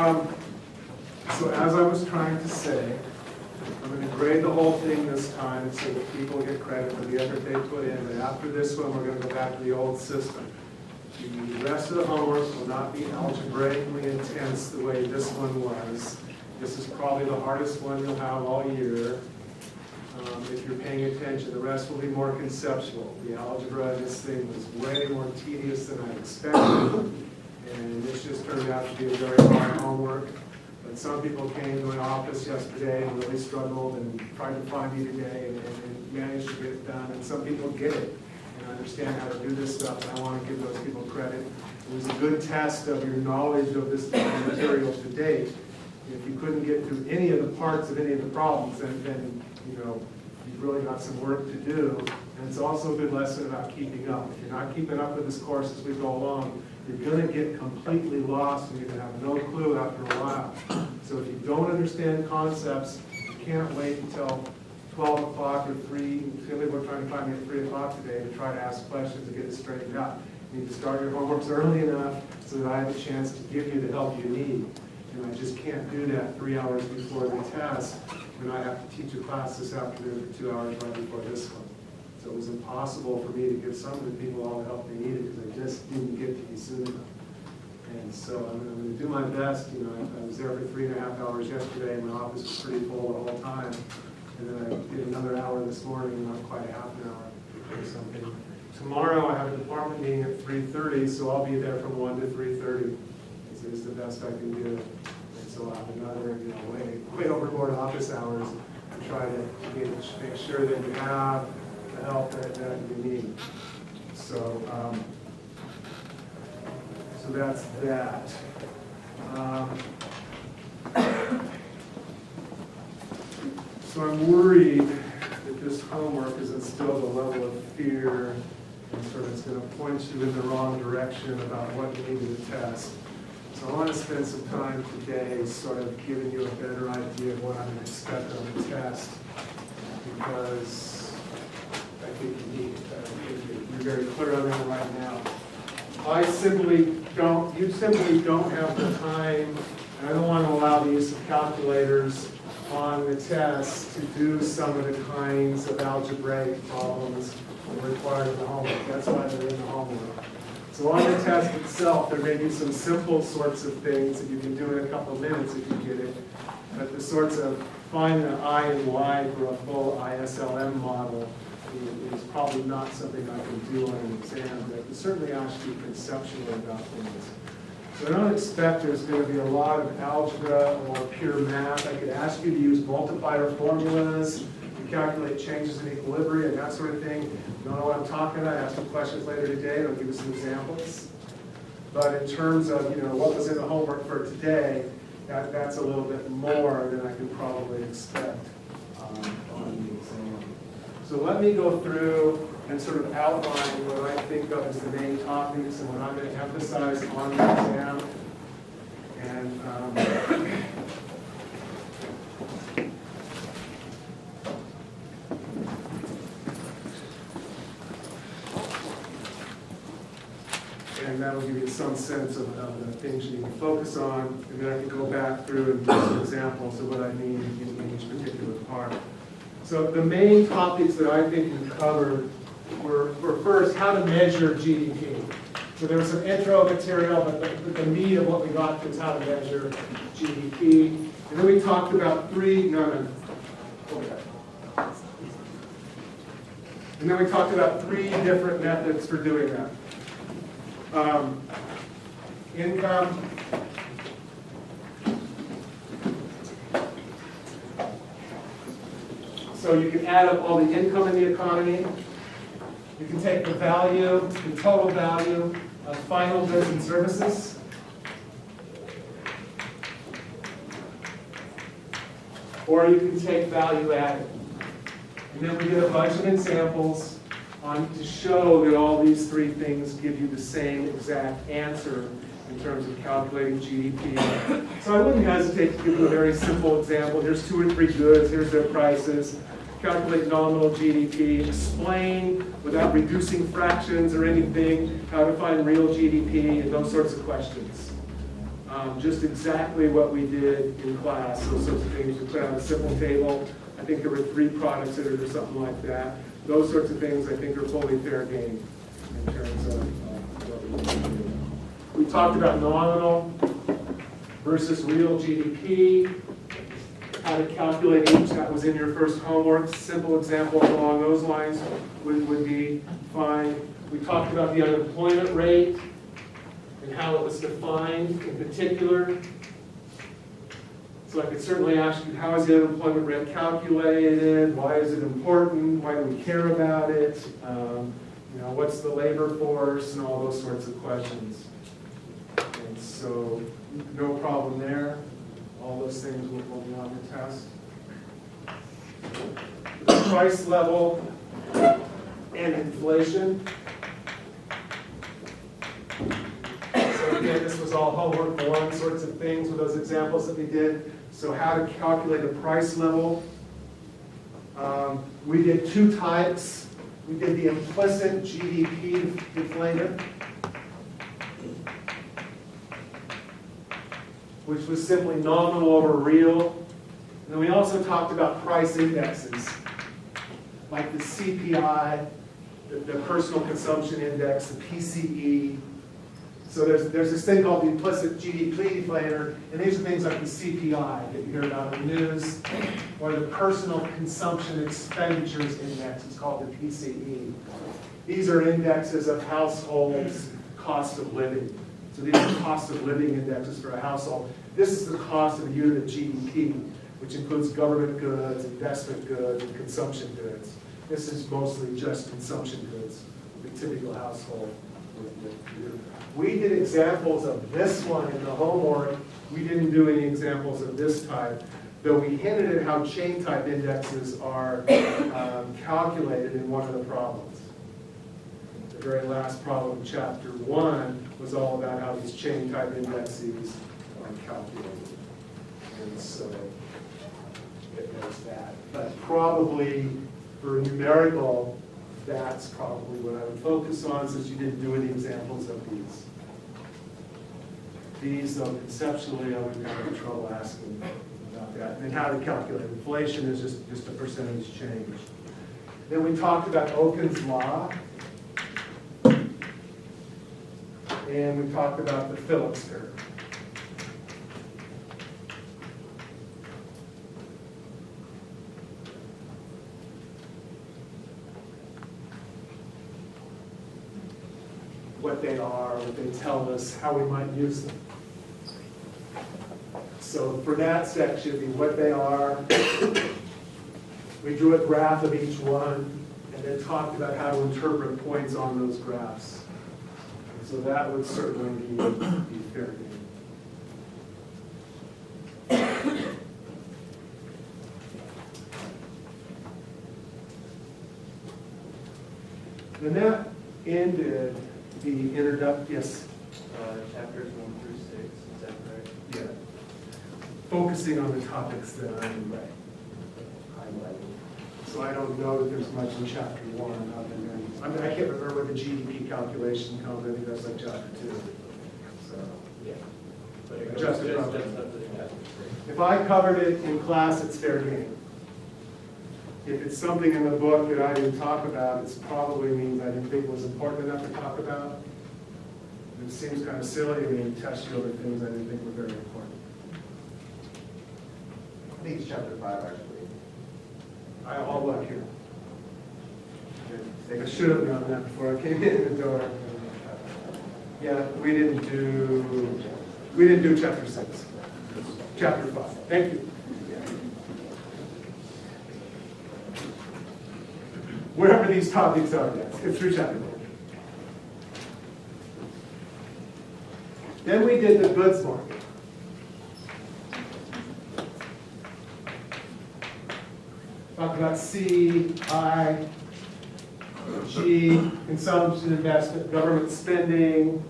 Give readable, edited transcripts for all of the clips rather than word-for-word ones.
So as I was trying to say, I'm going to grade the whole thing this time so that people get credit for the effort they put in. But after this one, we're going to go back to the old system. The rest of the homework will not be algebraically intense the way this one was. This is probably the hardest one you'll have all year. If you're paying attention, the rest will be more conceptual. The algebra in this thing was way more tedious than I expected, and this just turned out to be a very hard homework. But some people came to my office yesterday and really struggled and tried to find me today and managed to get it done. And some people get it and understand how to do this stuff, and I want to give those people credit. It was a good test of your knowledge of this material to date. If you couldn't get through any of the parts of any of the problems, then you've really got some work to do. And it's also a good lesson about keeping up. If you're not keeping up with this course as we go along, you're going to get completely lost and you're going to have no clue after a while. So if you don't understand concepts, you can't wait until 12 o'clock or 3. People are trying to find me at 3 o'clock today to try to ask questions and get it straightened out. You need to start your homeworks early enough so that I have a chance to give you the help you need. And I just can't do that 3 hours before the test when I have to teach a class this afternoon for 2 hours right before this one. So it was impossible for me to give some of the people all the help they needed because I just didn't get to you soon enough. And so I'm going to do my best. I was there for 3.5 hours yesterday, and my office was pretty full the whole time. And then I did another hour this morning, not quite a half an hour or something. Tomorrow I have a department meeting at 3:30, so I'll be there from 1 to 3:30. Is the best I can do. And so I'll have another, way overboard office hours to try to make sure that you have the help that you need. So, so that's that. So I'm worried that this homework has instilled a level of fear and sort of it's going to point you in the wrong direction about what you need to test. So I want to spend some time today sort of giving you a better idea of what I'm going to expect on the test, because I think you need it. I think you're very clear on that right now. You simply don't have the time, and I don't want to allow the use of calculators on the test to do some of the kinds of algebraic problems that are required in the homework. That's why they're in the homework. So on the test itself, there may be some simple sorts of things that you can do in a couple of minutes if you get it. But the sorts of find the I and Y for a full ISLM model is probably not something I can do on an exam, but I can certainly ask you conceptually about things. So I don't expect there's going to be a lot of algebra or pure math. I could ask you to use multiplier formulas to calculate changes in equilibrium and that sort of thing. You don't know what I'm talking about? Ask some questions later today, and I'll give you some examples. But in terms of what was in the homework for today, that's a little bit more than I can probably expect on the exam. So let me go through and sort of outline what I think of as the main topics and what I'm going to emphasize on the exam. And that'll give you some sense of the things you need to focus on, and then I can go back through and give some examples of what I mean in each particular part. So the main topics that I think we covered were first, how to measure GDP. So there was some intro material, but the meat of what we got was how to measure GDP. And then we talked about three different methods for doing that. Income, so you can add up all the income in the economy. You can take the value, the total value of final goods and services. Or you can take value added. And then we did a bunch of examples to show that all these three things give you the same exact answer in terms of calculating GDP. So I wouldn't hesitate to give you a very simple example. Here's 2 or 3 goods, here's their prices. Calculate nominal GDP, explain without reducing fractions or anything how to find real GDP and those sorts of questions. just exactly what we did in class, those sorts of things. We put out a simple table. I think there were 3 products in it or something like that. Those sorts of things I think are fully fair game in terms of what we do. We talked about nominal versus real GDP, how to calculate each. That was in your first homework. Simple examples along those lines would be fine. We talked about the unemployment rate and how it was defined in particular. So I could certainly ask you, how is the unemployment rate calculated? Why is it important? Why do we care about it? What's the labor force? And all those sorts of questions. And so, no problem there. All those things will be on the test. The price level and inflation. So again, this was all homework 1 sorts of things with those examples that we did. So how to calculate a price level. We did 2 types. We did the implicit GDP deflator, which was simply nominal over real. And then we also talked about price indexes, like the CPI, the personal consumption index, the PCE. So there's this thing called the implicit GDP deflator, and these are things like the CPI that you hear about in the news, or the personal consumption expenditures index, it's called the PCE. These are indexes of households' cost of living. So these are cost of living indexes for a household. This is the cost of a unit of GDP, which includes government goods, investment goods, and consumption goods. This is mostly just consumption goods, the typical household. We did examples of this one in the homework. We didn't do any examples of this type, though we hinted at how chain type indexes are calculated in one of the problems. The very last problem, chapter 1, was all about how these chain type indexes are calculated. And so it knows that. But probably for numerical, that's probably what I would focus on, since you didn't do any examples of these. These, though, conceptually, I would have trouble asking about that. And how to calculate inflation is just a percentage change. Then we talked about Oken's law. And we talked about the Phillips curve. What they are, what they tell us, how we might use them. So for that section, what they are, we drew a graph of each one, and then talked about how to interpret points on those graphs. And so that would certainly be fair game. And that ended the introduction. Yes? Chapters 1 through 6, is that correct? Yeah. Focusing on the topics that I'm highlighting. So I don't know that there's much in chapter 1 other than, I mean, I can't remember what the GDP calculation comes. I think that's like chapter 2. So, Yeah. But it goes Adjusted just up profit. to chapter 3. if I covered it in class, it's fair game. If it's something in the book that I didn't talk about, it probably means I didn't think it was important enough to talk about. It seems kind of silly to me to test you over things I didn't think were very important. I think it's chapter 5, actually. I'll look here. I should have done that before I came in the door. Yeah, we didn't do chapter 6. Chapter 5. Thank you. Wherever these topics are, yes, it's through chapter 4. Then we did the goods market. Talk about C, I, G, consumption, investment, government spending.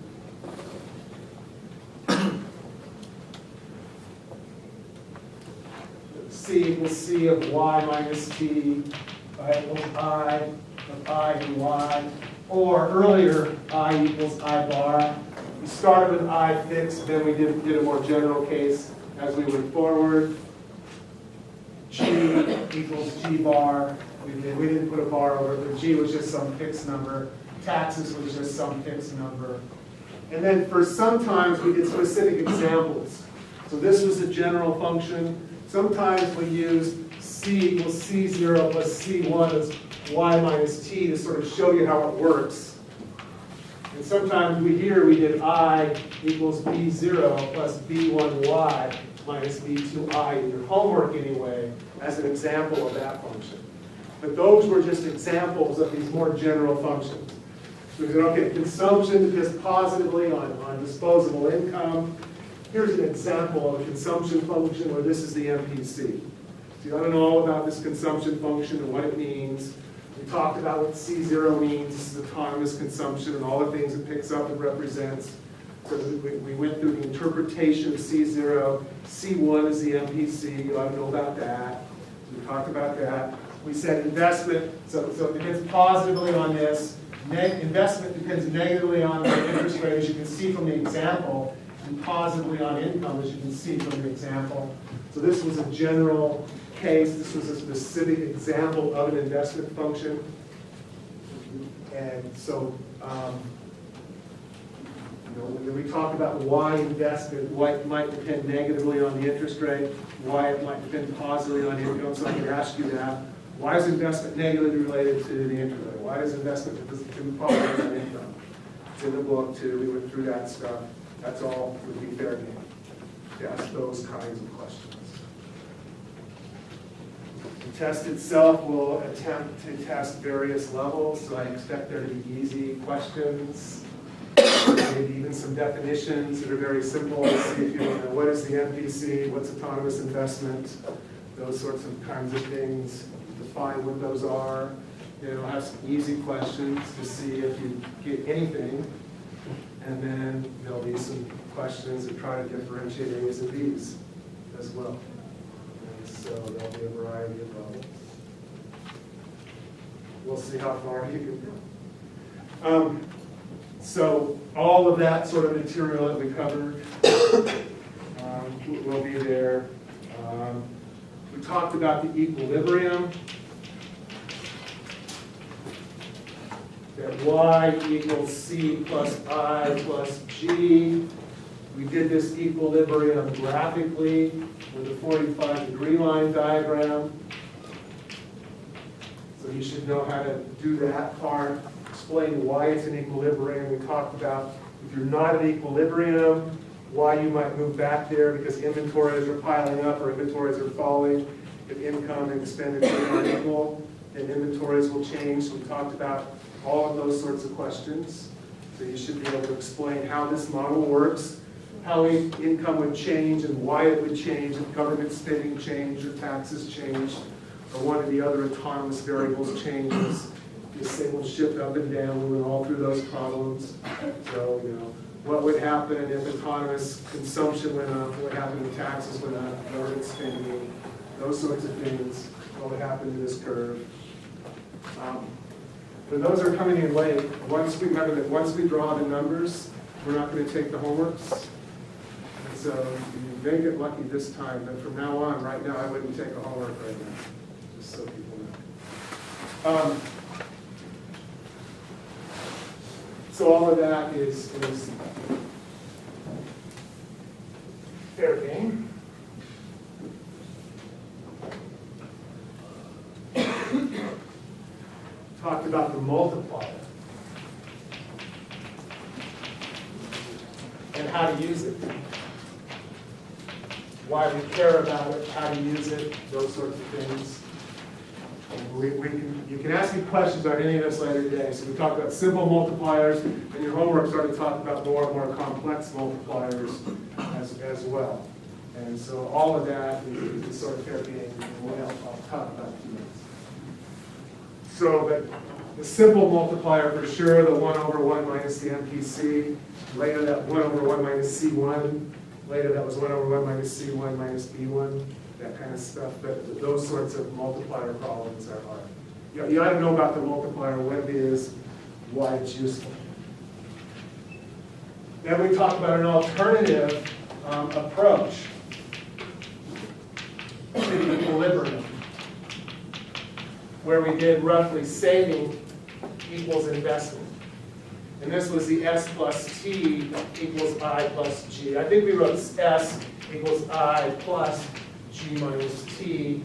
C equals C of Y minus T. I equals I of I and Y. Or earlier, I equals I bar We started with I fixed, then we did a more general case as we went forward. G equals G bar. We didn't put a bar over it, but G was just some fixed number. Taxes was just some fixed number. And then for sometimes we did specific examples. So this was a general function. Sometimes we used C equals C0 plus C1 as Y minus T to sort of show you how it works. And sometimes we did I equals B0 plus B1Y minus B2I in your homework anyway, as an example of that function. But those were just examples of these more general functions. So we said, okay, consumption depends positively on disposable income. Here's an example of a consumption function where this is the MPC. So you ought to know all about this consumption function and what it means. We talked about what C0 means. This is autonomous consumption and all the things it picks up and represents. So we went through the interpretation of C0. C1 is the MPC. You ought to know about that. So we talked about that. We said investment, so it depends positively on this. Investment depends negatively on the interest rate, as you can see from the example, and positively on income, as you can see from the example. So this was a general case. This was a specific example of an investment function. And so, when we talk about why investment, why it might depend negatively on the interest rate, why it might depend positively on income, so I can ask you that. Why is investment negatively related to the interest rate? Why does investment depend positively on income? It's in the book too. We went through that stuff. That's all would be fair game to ask those kinds of questions. The test itself will attempt to test various levels, so I expect there to be easy questions, maybe even some definitions that are very simple. See if you know what is the MPC, what's autonomous investment, those sorts of kinds of things. Define what those are. Have some easy questions to see if you get anything. And then there'll be some questions that try to differentiate A's and B's as well. And so there'll be a variety of levels. We'll see how far you can go. So all of that sort of material that we covered will be there. We talked about the equilibrium. That y equals c plus I plus g. We did this equilibrium graphically with a 45-degree line diagram. So you should know how to do that part. Explain why it's an equilibrium. We talked about if you're not at equilibrium, why you might move back there because inventories are piling up or inventories are falling. If income and expenditure are equal, then inventories will change. So we talked about all of those sorts of questions. So you should be able to explain how this model works, how income would change and why it would change if government spending changed or taxes changed or one of the other autonomous variables changes. This thing will shift up and down. We went all through those problems. So, what would happen if autonomous consumption went up? What would happen if taxes went up? Government spending? Those sorts of things. What would happen to this curve? But those are coming in late. Remember that once we draw the numbers, we're not going to take the homeworks. And so you may get lucky this time, but from now on, right now, I wouldn't take a homework right now, just so people know. So all of that is fair game. Talked about the multiplier and how to use it, why we care about it, how to use it, those sorts of things. You can ask me questions on any of this later today. So we talked about simple multipliers, and your homework started talking about more and more complex multipliers as well. And so all of that is sort of fair game, and I'll talk about it in 2 minutes. So the simple multiplier for sure, the 1 over 1 minus the MPC. Later that 1 over 1 minus C1. Later that was 1 over 1 minus C1 minus B1. That kind of stuff. But those sorts of multiplier problems are hard. You ought to know about the multiplier, what it is, why it's useful. Then we talked about an alternative approach to equilibrium, where we did roughly saving equals investment. And this was the S plus T equals I plus G. I think we wrote S equals I plus G minus T.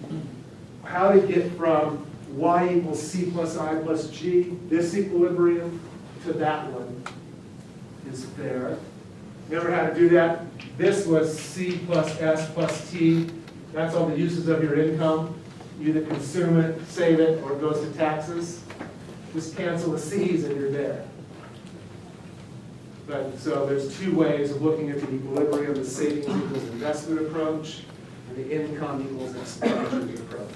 How to get from Y equals C plus I plus G, this equilibrium, to that one is there. Remember how to do that? This was C plus S plus T. That's all the uses of your income. You either consume it, save it, or it goes to taxes. Just cancel the C's and you're there. But so there's two ways of looking at the equilibrium: the savings equals investment approach, and the income equals expenditures approach.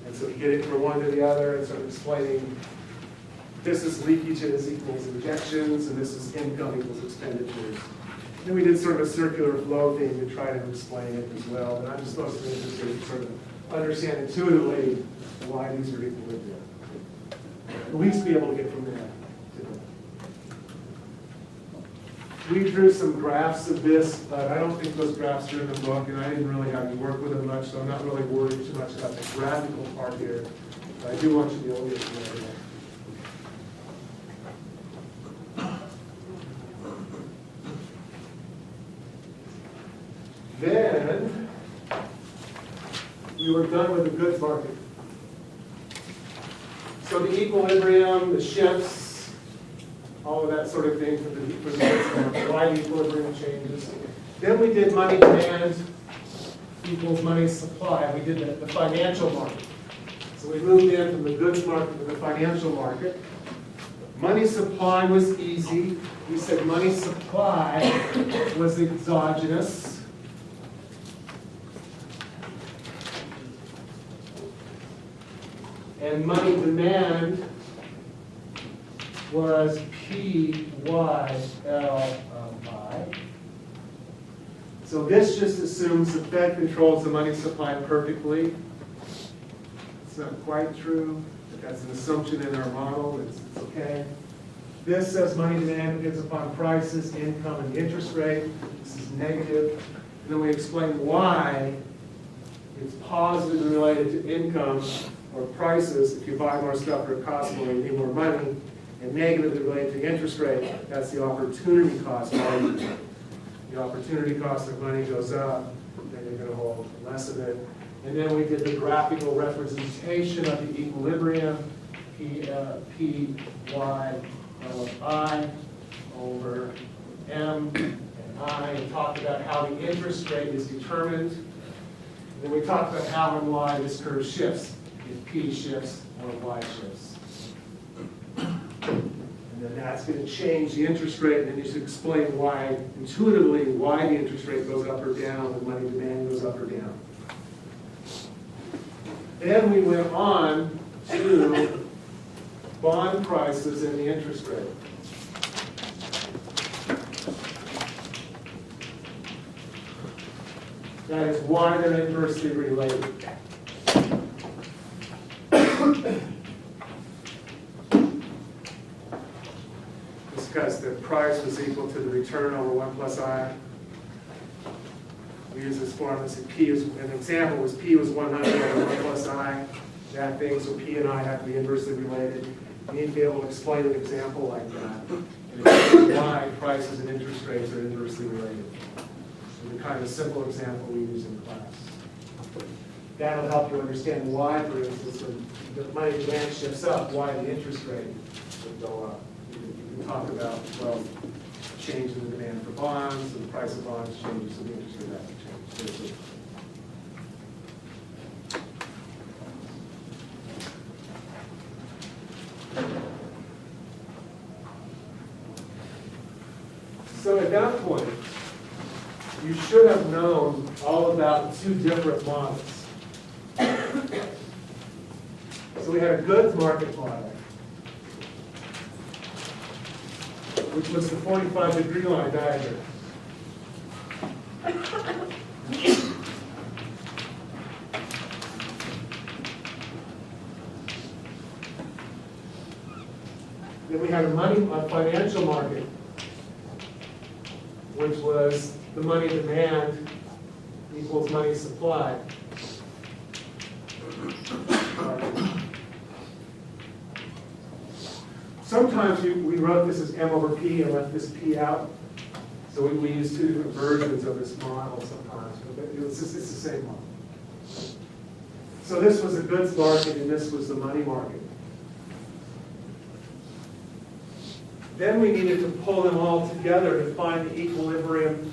And so you get it from one to the other and sort of explaining this is leakages equals injections, and this is income equals expenditures. Then we did sort of a circular flow thing to try to explain it as well, but I'm just supposed to just sort of understand intuitively why these are equilibrium. At least be able to get from there to there. We drew some graphs of this, but I don't think those graphs are in the book, and I didn't really have to work with them much, so I'm not really worried too much about the graphical part here. But I do want you to be able to get from there. Then, we were done with the goods market. So the equilibrium, the shifts, all of that sort of thing for the goods market, why the equilibrium changes. Then we did money demand equals money supply. We did the financial market. So we moved in from the goods market to the financial market. Money supply was easy. We said money supply was exogenous. And money demand was P-Y-L-I. So this just assumes the Fed controls the money supply perfectly. It's not quite true, but that's an assumption in our model. It's okay. This says money demand depends upon prices, income, and the interest rate. This is negative. And then we explain why it's positively related to income or prices. If you buy more stuff or it costs more, you need more money. And negatively related to the interest rate, that's the opportunity cost value. The opportunity cost of money goes up, then you're going to hold less of it. And then we did the graphical representation of the equilibrium, P-Y-L-I over M and I, and talked about how the interest rate is determined. And then we talked about how and why this curve shifts, if P shifts or Y shifts. And then that's going to change the interest rate, and then you should explain why, intuitively, why the interest rate goes up or down when money demand goes up or down. Then we went on to bond prices and the interest rate. That is why they're inversely related. It's because the price was equal to the return over 1 plus I. We use this formula. So P is, an example was P was 100 over 1 plus I. That thing, so P and I have to be inversely related. You need to be able to explain an example like that. And explain why prices and interest rates are inversely related. So the kind of simple example we use in class. That'll help you understand why, for instance, when the money demand shifts up, why the interest rate would go up. You can talk about, well, change in the demand for bonds, and the price of bonds changes, so the interest rate has to change. So at that point, you should have known all about two different models. So we had a goods market model, which was the 45-degree line diagram. Then we had a financial market which was the money demand equals money supply. Sometimes we wrote this as M over P and left this P out. So we use two different versions of this model sometimes, but it's the same model. So this was the goods market and this was the money market. Then we needed to pull them all together to find the equilibrium,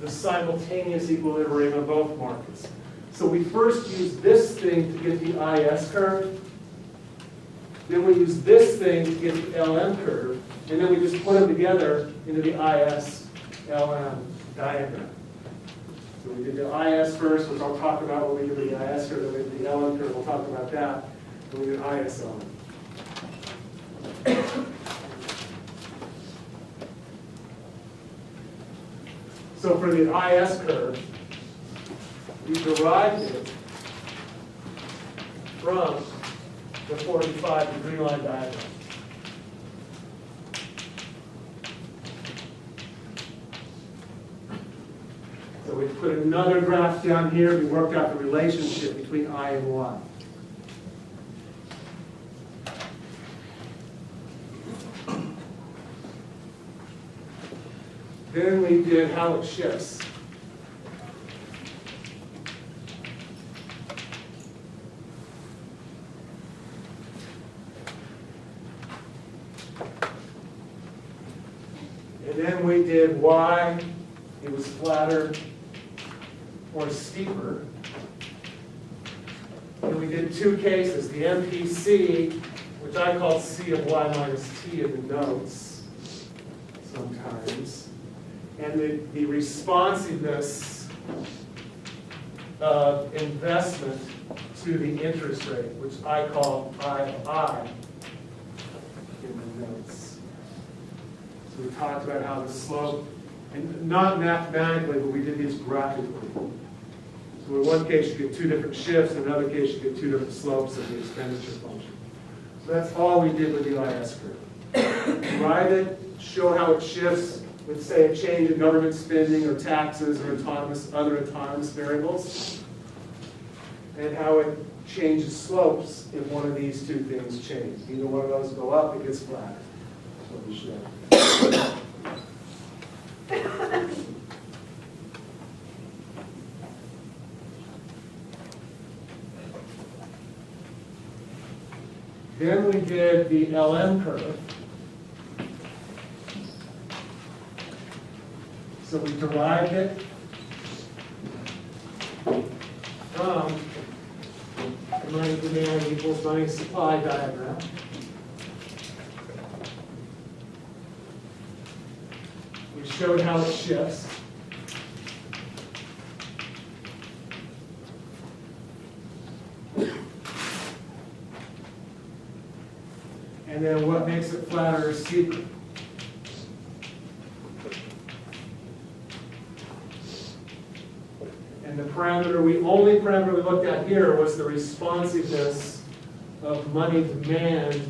the simultaneous equilibrium of both markets. So we first used this thing to get the IS curve. Then we use this thing to get the LM curve. And then we just put them together into the IS-LM diagram. So we did the IS first, which I'll talk about when we do the IS curve. Then we did the LM curve, we'll talk about that. Then we did IS-LM. So for the IS curve, we derived it from the 45-degree line diagram. So we put another graph down here. We worked out the relationship between I and Y. Then we did how it shifts. And then we did why it was flatter or steeper. And we did two cases, the MPC, which I call C of Y minus T in the notes sometimes, and the responsiveness of investment to the interest rate, which I call I of I in the notes. So we talked about how the slope, and not mathematically, but we did these graphically. So in one case you get two different shifts, in another case you get two different slopes of the expenditure function. So that's all we did with the IS curve. Write it, show how it shifts with, say, a change in government spending or taxes or other autonomous variables, and how it changes slopes if one of these two things change. Either one of those go up, it gets flatter. That's what we show. Then we did the LM curve. So we derived it from the money demand equals money supply diagram. We showed how it shifts. And then what makes it flatter or steeper. And the only parameter we looked at here was the responsiveness of money demand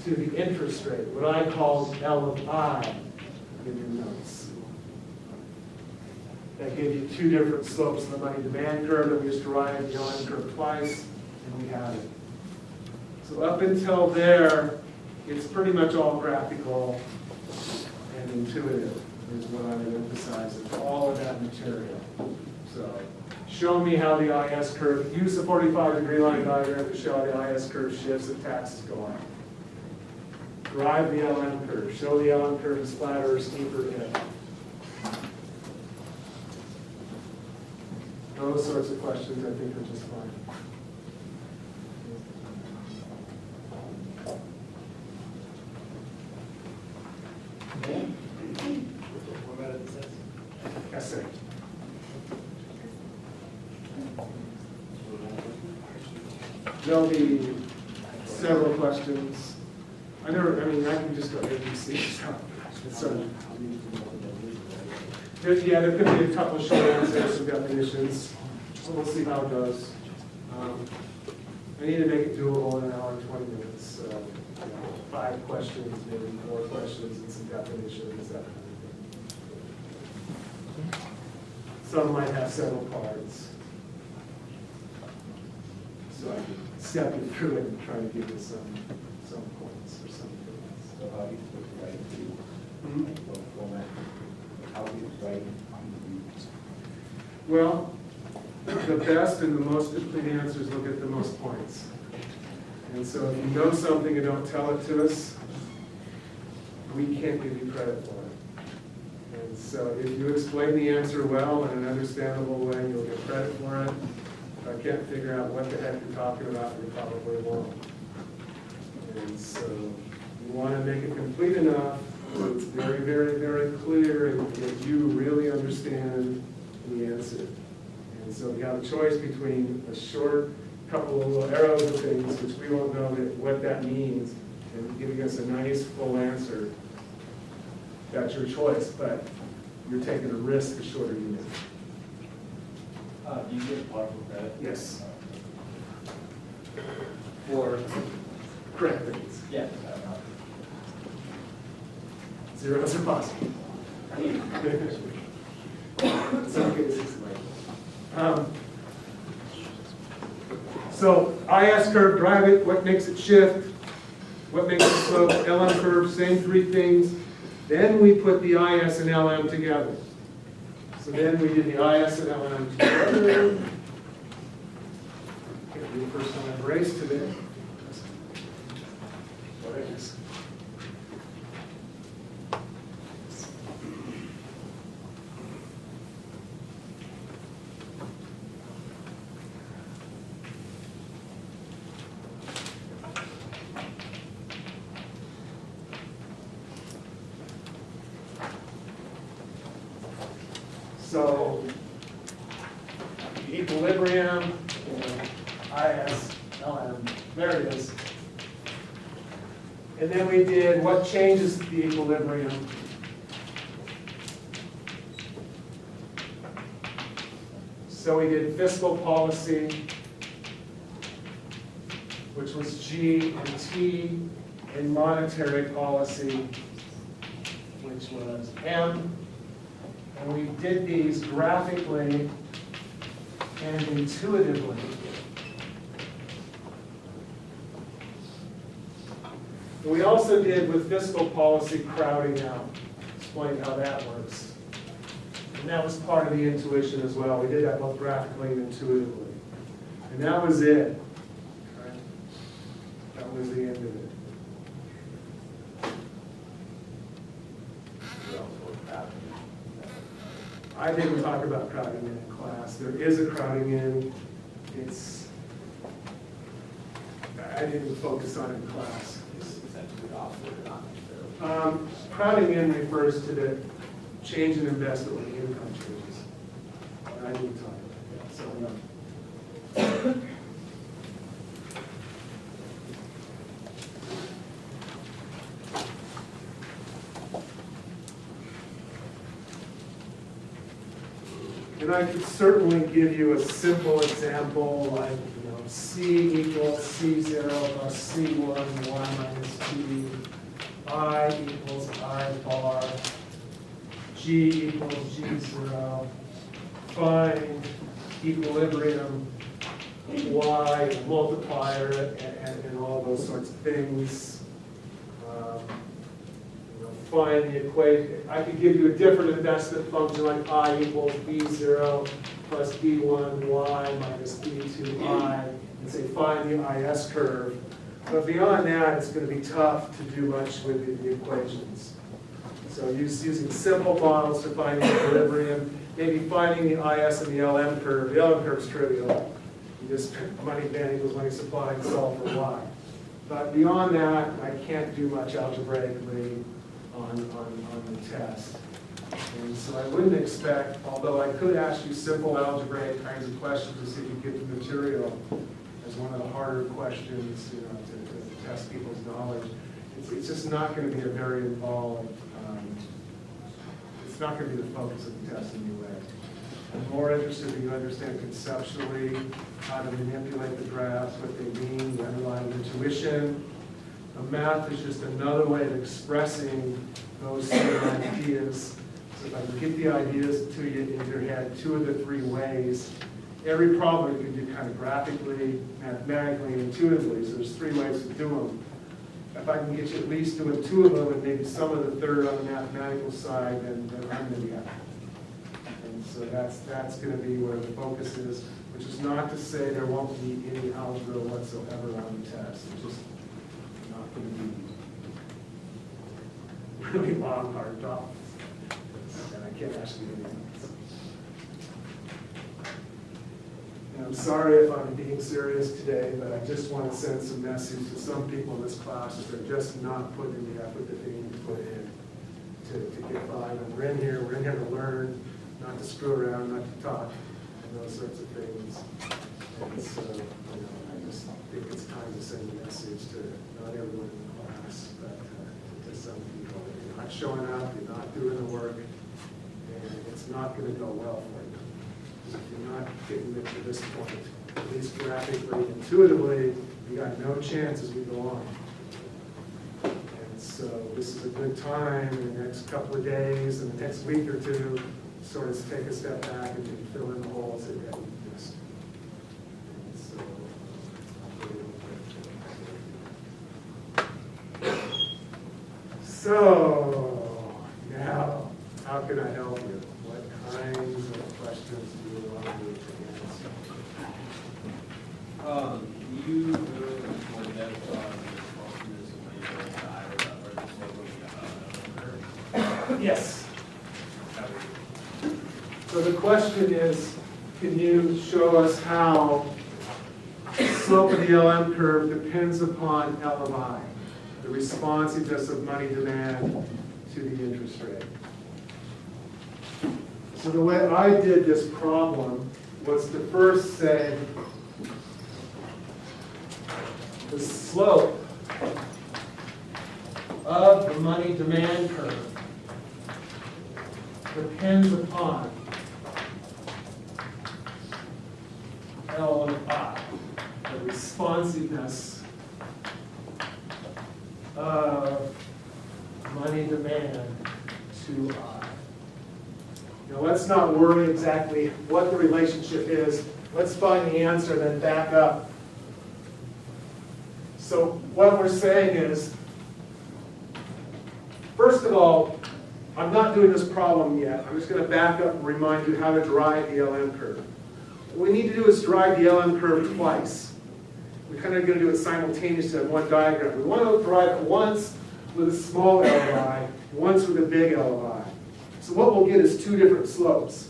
to the interest rate, what I call L of I in your notes. That gave you two different slopes of the money demand curve, and we just derived the LM curve twice, and we have it. So up until there, it's pretty much all graphical and intuitive is what I would emphasize in all of that material. So show me how the IS curve, use the 45-degree line diagram to show how the IS curve shifts if taxes go up. Drive the LM curve, show the LM curve is flatter or steeper if. Those sorts of questions I think are just fine. Yes, sir. There'll be several questions. I can just go ABC, so it's sort of. There could be a couple of short answers, some definitions, so we'll see how it goes. I need to make it doable in an hour and 20 minutes. So, 5 questions, maybe 4 questions, and some definitions, that kind of thing. Some might have several parts. So I can step you through it and try to give you some points or something. So how do you write Hmm? what format? How do you write? Well, the best and the most complete answers will get the most points. And so if you know something and don't tell it to us, we can't give you credit for it. And so if you explain the answer well in an understandable way, you'll get credit for it. If I can't figure out what the heck you're talking about, you probably won't. And so you want to make it complete enough so it's very, very, very clear and that you really understand the answer. And so you have a choice between a short couple of little arrows of things, which we won't know what that means, and giving us a nice full answer. That's your choice, but you're taking a risk the shorter you make. Do you get partial credit? Yes. For, Correct things. yeah. Zeros are possible. In some cases. So IS curve, drive it, what makes it shift, what makes it slope, LM curve, same three things. Then we put the IS and LM together. So then we did the IS and LM together. Can't be the first time I've raced today. What it is. So, equilibrium, IS, LM, there it is. And then we did what changes the equilibrium. So we did fiscal policy, which was G, and T, and monetary policy, which was M. And we did these graphically and intuitively. And we also did with fiscal policy crowding out, explain how that works. And that was part of the intuition as well. We did that both graphically and intuitively. And that was it. Right? That was the end of it. I didn't talk about crowding in class. There is a crowding in. I didn't focus on it in class. Crowding in refers to the change in investment when the income changes. And I didn't talk about that. So no. And I could certainly give you a simple example like, C equals C0 plus C1, 1 minus T, I equals I bar, G equals G0, find equilibrium, Y, multiplier, and all those sorts of things. Find the equation. I could give you a different investment function like I equals B0 plus B1 Y minus B2 I, and say find the IS curve. But beyond that, it's going to be tough to do much with the equations. So using simple models to find the equilibrium, maybe finding the IS and the LM curve. The LM curve is trivial. You just pick money demand equals money supply and solve for Y. But beyond that, I can't do much algebraically on the test. And so I wouldn't expect, although I could ask you simple algebraic kinds of questions to see if you get the material as one of the harder questions, to test people's knowledge. It's just not going to be a very involved, it's not going to be the focus of the test anyway. I'm more interested in you understand conceptually how to manipulate the graphs, what they mean, the underlying intuition. The math is just another way of expressing those same ideas. So if I can get the ideas to you in your head, 2 of the 3 ways, every problem you can do kind of graphically, mathematically, and intuitively, so there's 3 ways to do them. If I can get you at least doing 2 of them and maybe some of the third on the mathematical side, then I'm going to be happy. And so that's going to be where the focus is, which is not to say there won't be any algebra whatsoever on the test. It's just not going to be really long, hard problems. And I can't actually do anything. And I'm sorry if I'm being serious today, but I just want to send some message to some people in this class that they're just not putting in the effort that they need to put in to get by. And we're in here to learn, not to screw around, not to talk, and those sorts of things. And so, I just think it's time to send a message to not everyone in the class, but to some people. You're not showing up, you're not doing the work, and it's not going to go well for you. If you're not getting it to this point, at least graphically, intuitively, you got no chance as we go on. And so this is a good time in the next couple of days and the next week or 2, sort of take a step back and maybe fill in the holes that you missed. So now, how can I help you? What kinds of questions do you want me to answer? You really want to get on responsiveness of when you're going to die Yes. So the question is, can you show us how the slope of the LM curve depends upon L of I, the responsiveness of money demand to the interest rate? So the way I did this problem was to first say the slope of the money demand curve depends upon L of I, the responsiveness of money demand to I. Now let's not worry exactly what the relationship is. Let's find the answer, then back up. So what we're saying is, first of all, I'm not doing this problem yet. I'm just going to back up and remind you how to derive the LM curve. What we need to do is derive the LM curve twice. We're kind of going to do it simultaneously on one diagram. We want to derive it once with a small L of I, once with a big L of I. So what we'll get is 2 different slopes.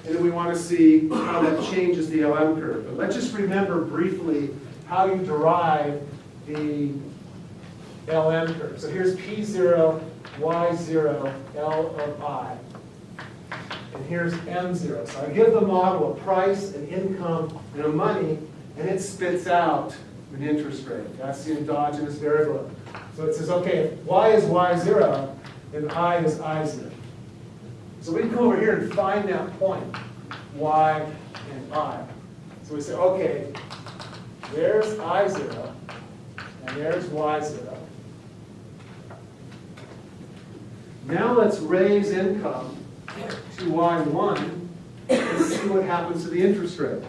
And then we want to see how that changes the LM curve. But let's just remember briefly how you derive the LM curve. So here's P0, Y0, L of I. And here's M0. So I give the model a price, an income, and a money, and it spits out an interest rate. That's the endogenous variable. So it says, okay, if Y is Y0, then I is I0. So we can come over here and find that point, Y and I. So we say, okay, there's I0, and there's Y0. Now let's raise income to Y1 and see what happens to the interest rate.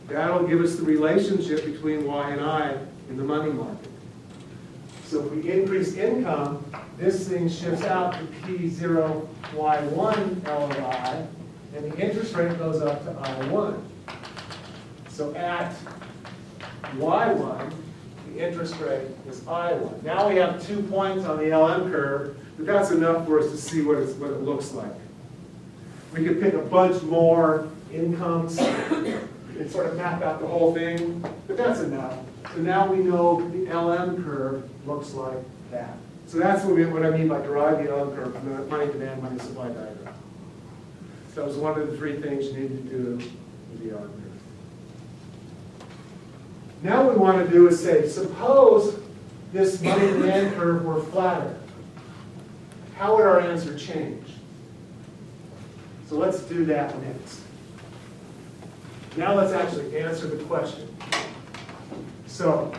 That'll give us the relationship between Y and I in the money market. So if we increase income, this thing shifts out to P0, Y1 L of I, and the interest rate goes up to I1. So at Y1, the interest rate is I1. Now we have 2 points on the LM curve, but that's enough for us to see what it looks like. We could pick a bunch more incomes and sort of map out the whole thing, but that's enough. So now we know the LM curve looks like that. So that's what I mean by derive the LM curve from the money demand, money supply diagram. So that was one of the 3 things you need to do with the LM curve. Now what we want to do is say, suppose this money demand curve were flatter. How would our answer change? So let's do that next. Now let's actually answer the question. So,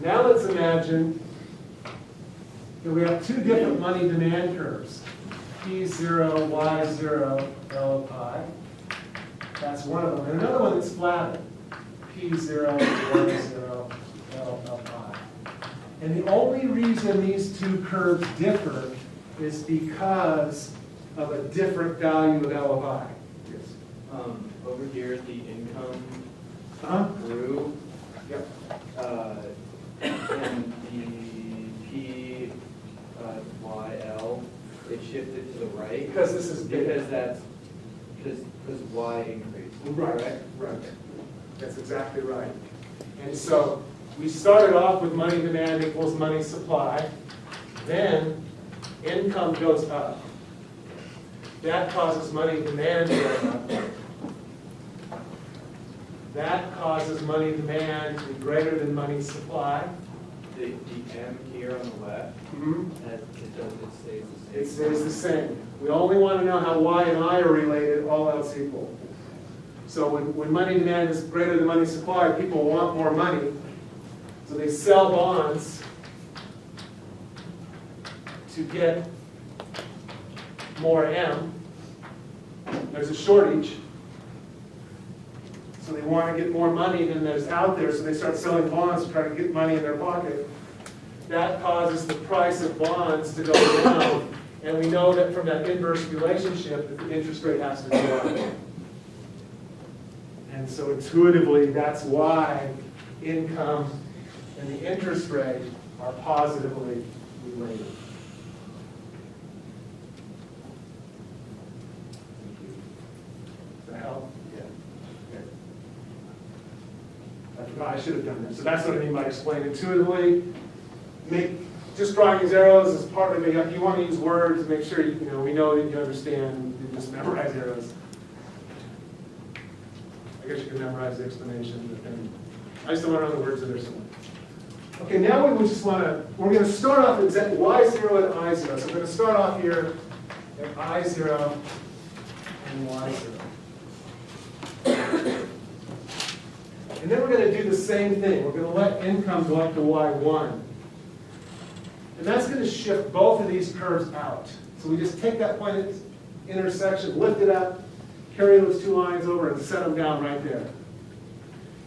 now let's imagine Okay, we have two different money demand curves. P0, Y0, L of I. That's one of them. And another one that's flattened. P0, Y0, L of I. And the only reason these two curves differ is because of a different value of L of I. Yes. Over here, the income Uh-huh. grew, Yep. and the P, Y, L, it shifted to the right. Because this is big. Because Y increased, Right, correct? right. That's exactly right. And so we started off with money demand equals money supply. Then income goes up. That causes money demand to go up. That causes money demand to be greater than money supply. The M here on the left, as it stays the It same. stays the same. We only want to know how Y and I are related, all else equal. So when money demand is greater than money supply, people want more money. So they sell bonds to get more M. There's a shortage. So they want to get more money than there's out there, so they start selling bonds to try to get money in their pocket. That causes the price of bonds to go down, and we know that from that inverse relationship that the interest rate has to go up. And so intuitively, that's why income and the interest rate are positively related. Does that help? Yeah. I forgot, I should have done that. So that's what I mean by explain intuitively. Just drawing these arrows is part of it. You want to use words to make sure we know that you understand. You just memorize arrows. I guess you can memorize the explanation, but then I just don't want to know the words that are somewhere. Okay, now we're going to start off at Y0 and I0. So we're going to start off here at I0 and Y0. And then we're going to do the same thing. We're going to let income go up to Y1. And that's going to shift both of these curves out. So we just take that point at intersection, lift it up, carry those two lines over, and set them down right there.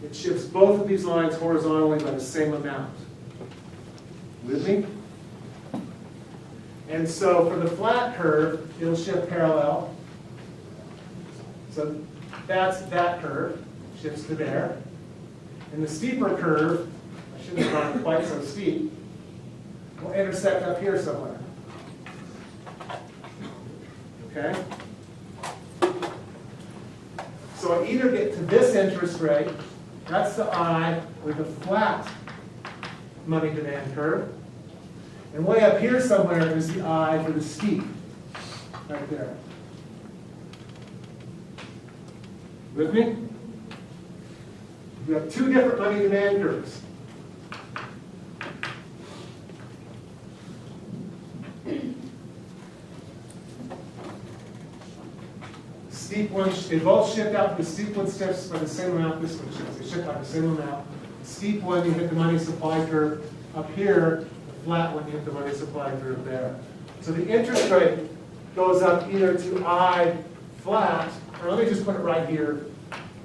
It shifts both of these lines horizontally by the same amount. With me? And so for the flat curve, it'll shift parallel. So that's that curve, shifts to there. And the steeper curve, I shouldn't have gone quite so steep, will intersect up here somewhere. Okay? So I either get to this interest rate, that's the I with the flat money demand curve, and way up here somewhere is the I for the steep, right there. With me? We have two different money demand curves. Steep one, they both shift out. The steep one shifts by the same amount. This one shifts. They shift by the same amount. The steep one, you hit the money supply curve up here. The flat one, you hit the money supply curve there. So the interest rate goes up either to I flat, or let me just put it right here,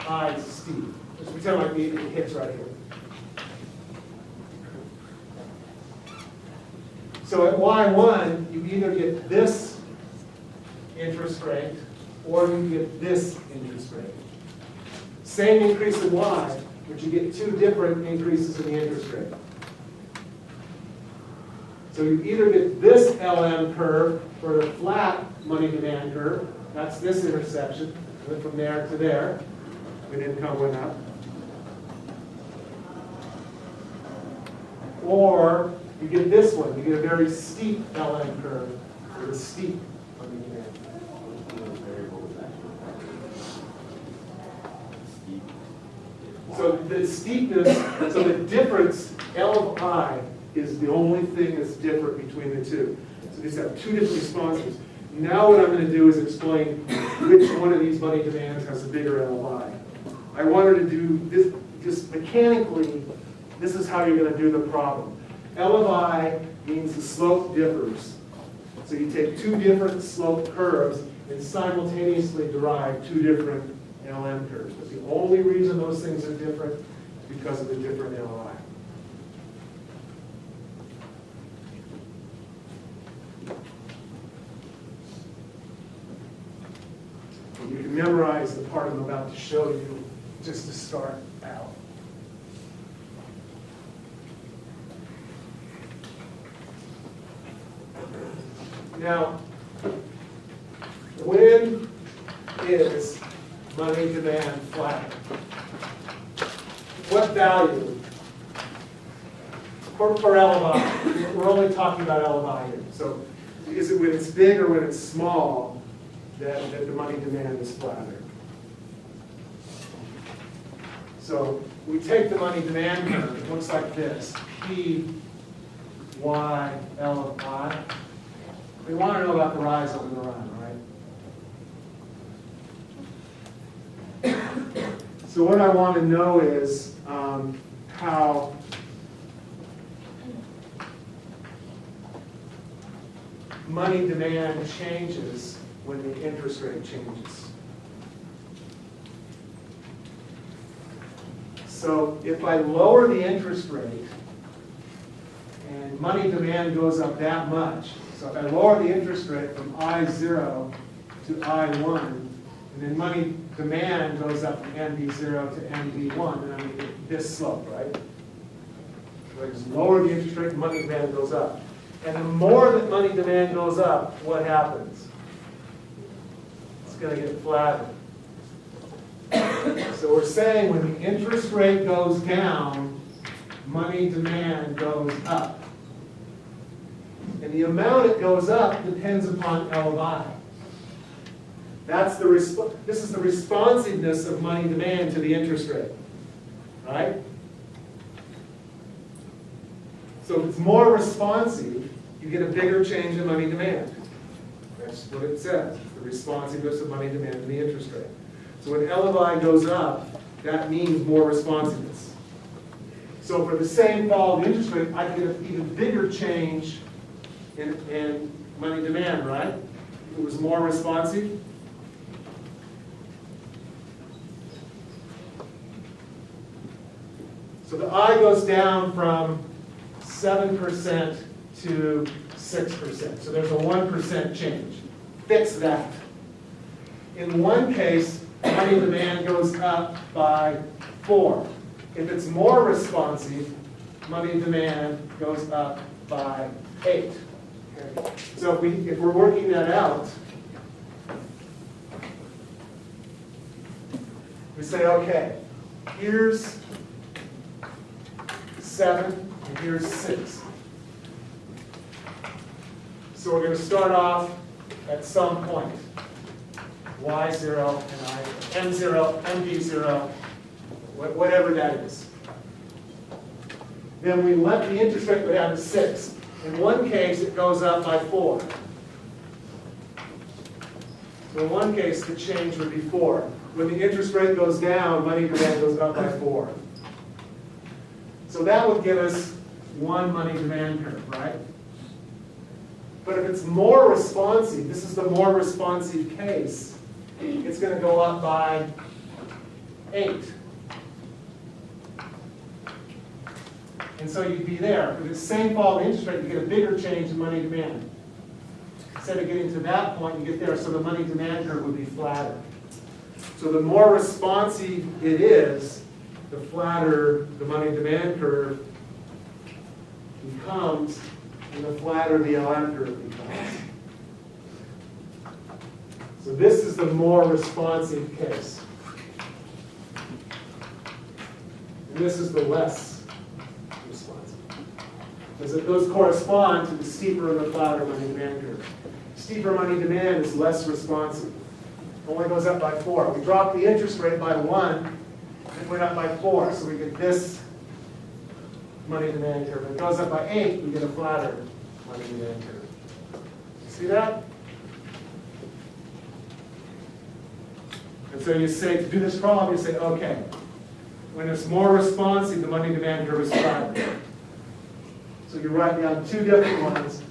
I steep. Just pretend like it hits right here. So at Y1, you either get this interest rate or you get this interest rate. Same increase in Y, but you get two different increases in the interest rate. So you either get this LM curve for the flat money demand curve, that's this intersection, went from there to there, when income went up. Or you get this one, you get a very steep LM curve with a steep money demand. So the steepness, so the difference, L of I, is the only thing that's different between the two. So these have two different responses. Now what I'm going to do is explain which one of these money demands has a bigger L of I. I wanted to do this just mechanically. This is how you're going to do the problem. L of I means the slope differs. So you take two different slope curves and simultaneously derive two different LM curves. But the only reason those things are different is because of the different L of I. You can memorize the part I'm about to show you just to start out. Now, when is money demand flat? What value? For L of I, we're only talking about L of I here. So is it when it's big or when it's small that the money demand is flatter? So we take the money demand curve, it looks like this, P, Y, L of I. We want to know about the rise over the run, right? So what I want to know is how money demand changes when the interest rate changes. So if I lower the interest rate and money demand goes up that much, so if I lower the interest rate from I0 to I1, and then money demand goes up from MD0 to MD1, and I get this slope, right? So I just lower the interest rate and money demand goes up. And the more that money demand goes up, what happens? It's going to get flatter. So we're saying when the interest rate goes down, money demand goes up. And the amount it goes up depends upon L of I. That's this is the responsiveness of money demand to the interest rate, right? So if it's more responsive, you get a bigger change in money demand. That's what it says. It's the responsiveness of money demand to the interest rate. So when L of I goes up, that means more responsiveness. So for the same fall of interest rate, I get an even bigger change in money demand, right? If it was more responsive. So the I goes down from 7% to 6%. So there's a 1% change. Fix that. In one case, money demand goes up by 4. If it's more responsive, money demand goes up by 8. Okay. So if we're working that out, we say, okay, here's 7, and here's 6. So we're going to start off at some point. Y0 and M0, MD0, whatever that is. Then we let the interest rate go down to 6. In one case, it goes up by 4. So in one case, the change would be 4. When the interest rate goes down, money demand goes up by 4. So that would give us one money demand curve, right? But if it's more responsive, this is the more responsive case, it's going to go up by 8. And so you'd be there. For the same fall in interest rate, you get a bigger change in money demand. Instead of getting to that point, you get there, so the money demand curve would be flatter. So the more responsive it is, the flatter the money demand curve becomes, and the flatter the LM curve becomes. So this is the more responsive case. And this is the less responsive. Because those correspond to the steeper and the flatter money demand curve. Steeper money demand is less responsive. Only goes up by 4. We drop the interest rate by 1, it went up by 4. So we get this money demand curve. If it goes up by 8, we get a flatter money demand curve. See that? And so you say, to do this problem, you say, okay, when it's more responsive, the money demand curve is flatter. So you write down two different ones,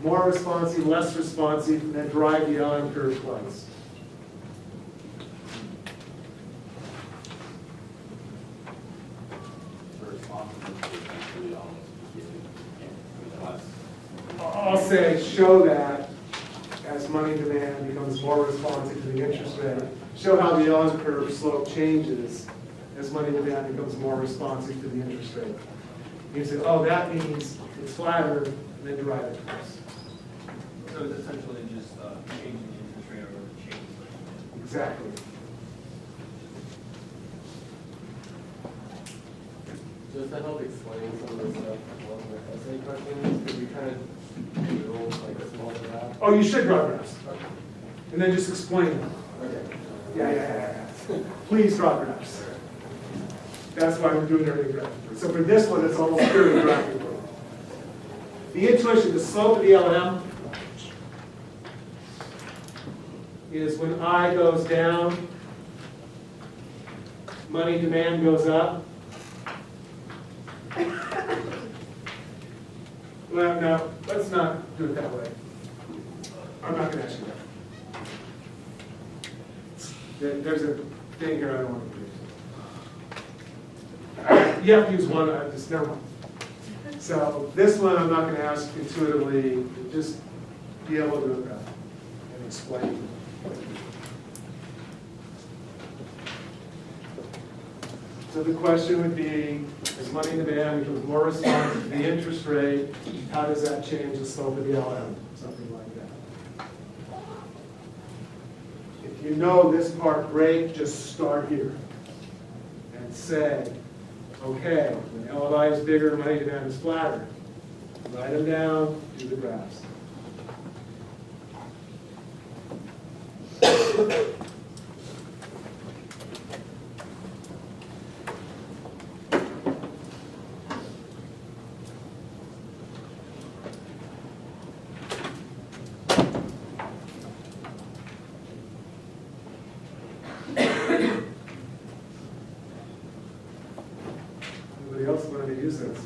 more responsive, less responsive, and then drive the LM curve twice. The responsiveness is essentially almost given, less. I'll say show that as money demand becomes more responsive to the interest rate. Show how the LM curve slope changes as money demand becomes more responsive to the interest rate. You say, oh, that means it's flatter, and then derive it twice. So it's essentially just changing the interest rate over the change. Exactly. Just to help explain some of the stuff along with essay questions, could we kind of do like a small graph? Oh, you should draw graphs. And then just explain them. Okay. Yeah. Please draw graphs. That's why we're doing everything graphically. So for this one, it's almost purely graphically. The intuition, the slope of the LM is when I goes down, money demand goes up. Well, no, let's not do it that way. I'm not going to ask you that. There's a thing here I don't want to do. You have to use one, just never mind. So this one I'm not going to ask intuitively, just be able to and explain. So the question would be, as money demand becomes more responsive to the interest rate, how does that change the slope of the LM? Something like that. If you know this part great, just start here and say, okay, when LI is bigger, money demand is flatter. Write them down, do the graphs. Anybody else wanted to use this?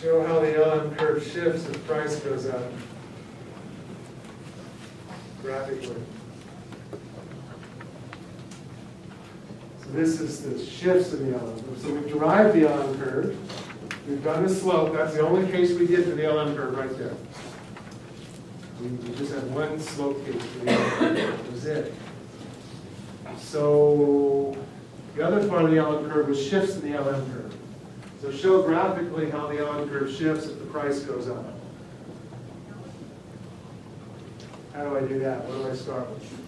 Show how the LM curve shifts if price goes up graphically. So this is the shifts in the LM curve. So we've derived the LM curve. We've done the slope. That's the only case we did for the LM curve right there. We just had one slope case for the LM curve. That was it. So the other part of the LM curve was shifts in the LM curve. So show graphically how the LM curve shifts if the price goes up. How do I do that? What do I start with?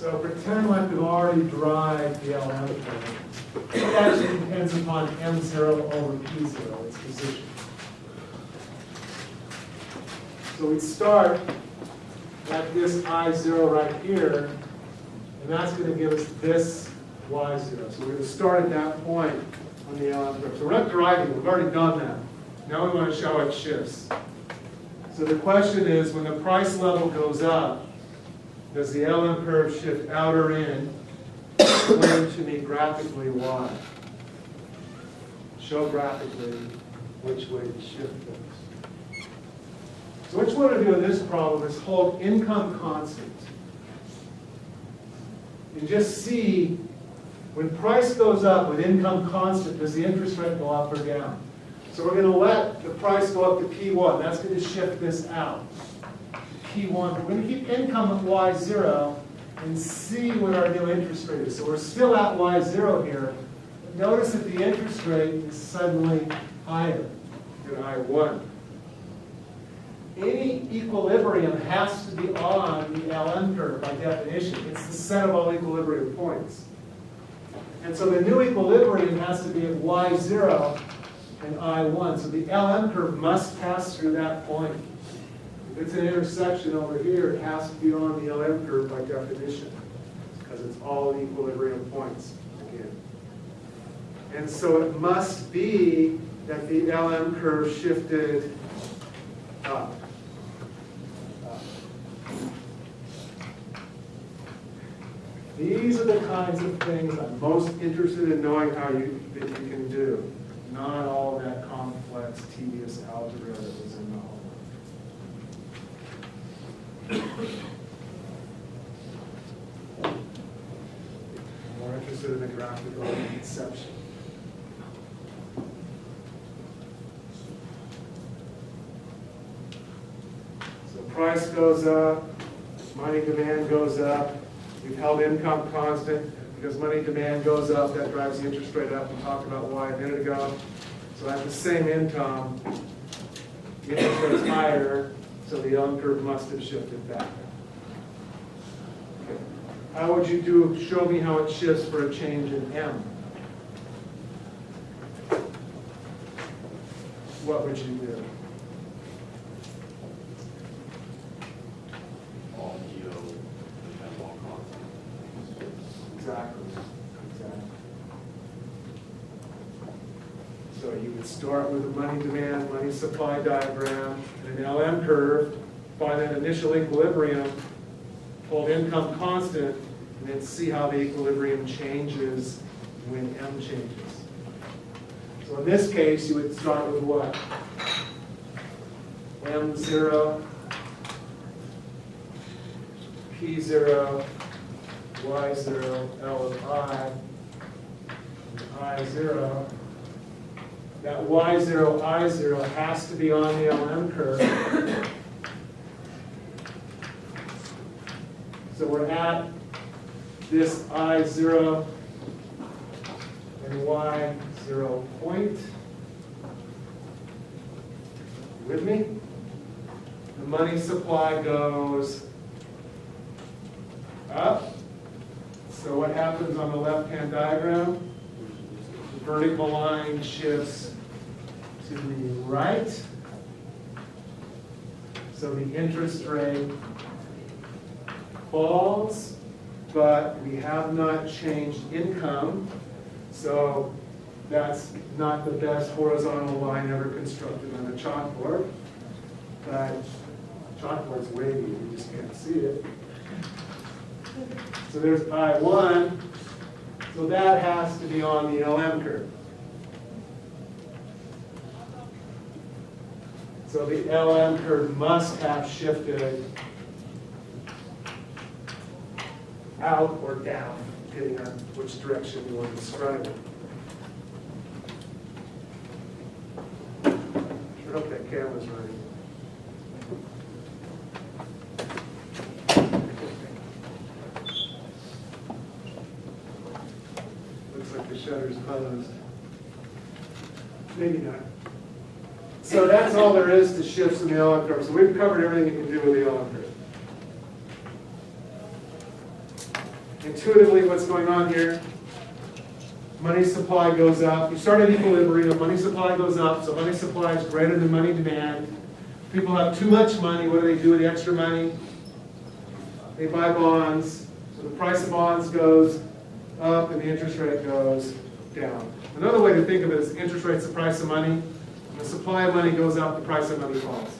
So pretend like we've already derived the LM curve. It actually depends upon M0 over P0, its position. So we start at this I0 right here, and that's going to give us this Y0. So we're going to start at that point on the LM curve. So we're not deriving, we've already done that. Now we want to show it shifts. So the question is, when the price level goes up, does the LM curve shift out or in? Explain to me graphically why. Show graphically which way to shift things. So what you want to do in this problem is hold income constant. And just see, when price goes up with income constant, does the interest rate go up or down? So we're going to let the price go up to P1. That's going to shift this out. P1. We're going to keep income at Y0 and see what our new interest rate is. So we're still at Y0 here. But notice that the interest rate is suddenly higher than I1. Any equilibrium has to be on the LM curve by definition. It's the set of all equilibrium points. And so the new equilibrium has to be at Y0 and I1. So the LM curve must pass through that point. If it's an intersection over here, it has to be on the LM curve by definition, because it's all equilibrium points again. And so it must be that the LM curve shifted up. These are the kinds of things I'm most interested in knowing that you can do. Not all that complex, tedious algebra that was in the homework. I'm more interested in the graphical conception. So price goes up, money demand goes up. We've held income constant. Because money demand goes up, that drives the interest rate up. We talked about why a minute ago. So at the same income, the interest rate's higher, so the LM curve must have shifted back. Okay. How would you do, show me how it shifts for a change in M? What would you do? All geo, depends on constant. Exactly. So you would start with a money demand, money supply diagram, and an LM curve, find that initial equilibrium, hold income constant, and then see how the equilibrium changes when M changes. So in this case, you would start with what? M0, P0, Y0, L of I, and I0. That Y0, I0 has to be on the LM curve. So we're at this I0 and Y0 point. With me? The money supply goes up. So what happens on the left-hand diagram? The vertical line shifts to the right. So the interest rate falls, but we have not changed income. So that's not the best horizontal line ever constructed on a chalkboard. But chalkboard's wavy, you just can't see it. So there's I1. So that has to be on the LM curve. So the LM curve must have shifted out or down, depending on which direction you want to describe it. Sure hope that camera's running. Looks like the shutter's closed. Maybe not. So that's all there is to shifts in the LM curve. So we've covered everything you can do with the LM curve. Intuitively, what's going on here? Money supply goes up. You start at equilibrium, money supply goes up, so money supply is greater than money demand. People have too much money. What do they do with the extra money? They buy bonds. So the price of bonds goes up and the interest rate goes down. Another way to think of it is interest rate's the price of money. When the supply of money goes up, the price of money falls.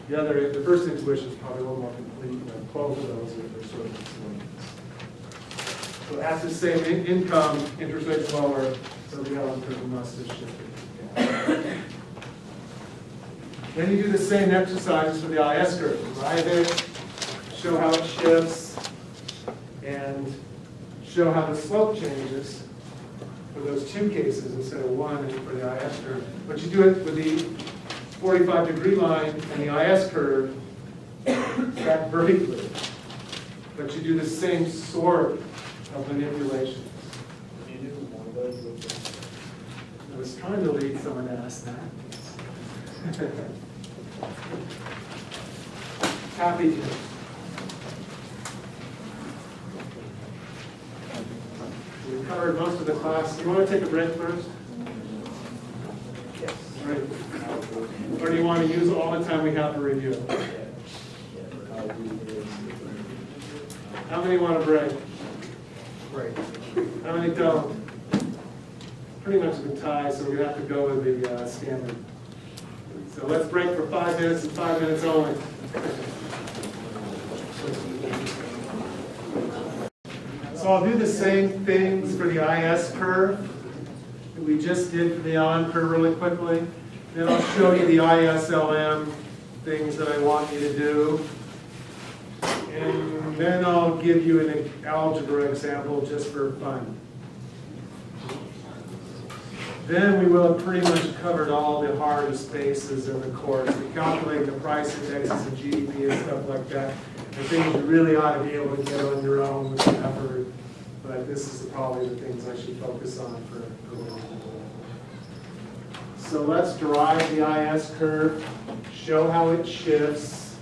The first intuition is probably a little more complete, but both of those are sort of the same. So after the same income, interest rates lower, so the yellow curve must have shifted. Then you do the same exercise for the IS curve. Write it, show how it shifts, and show how the slope changes for those two cases instead of one for the IS curve. But you do it with the 45-degree line and the IS curve back vertically. But you do the same sort of manipulations. Do you do one of those with the... I was trying to lead someone to ask that. Happy to. We covered most of the class. Do you want to take a break first? Yes. Right. Or do you want to use all the time we have to review? How many want to break? Right. How many don't? Pretty much a tie, so we're going to have to go with the standard. So let's break for 5 minutes and 5 minutes only. So I'll do the same things for the IS curve that we just did for the ON curve really quickly. Then I'll show you the ISLM things that I want you to do. And then I'll give you an algebra example just for fun. Then we will have pretty much covered all the hardest bases in the course. We calculate the price indexes and GDP and stuff like that. The things you really ought to be able to get on your own with some effort. But this is probably the things I should focus on for So let's derive the IS curve, show how it shifts,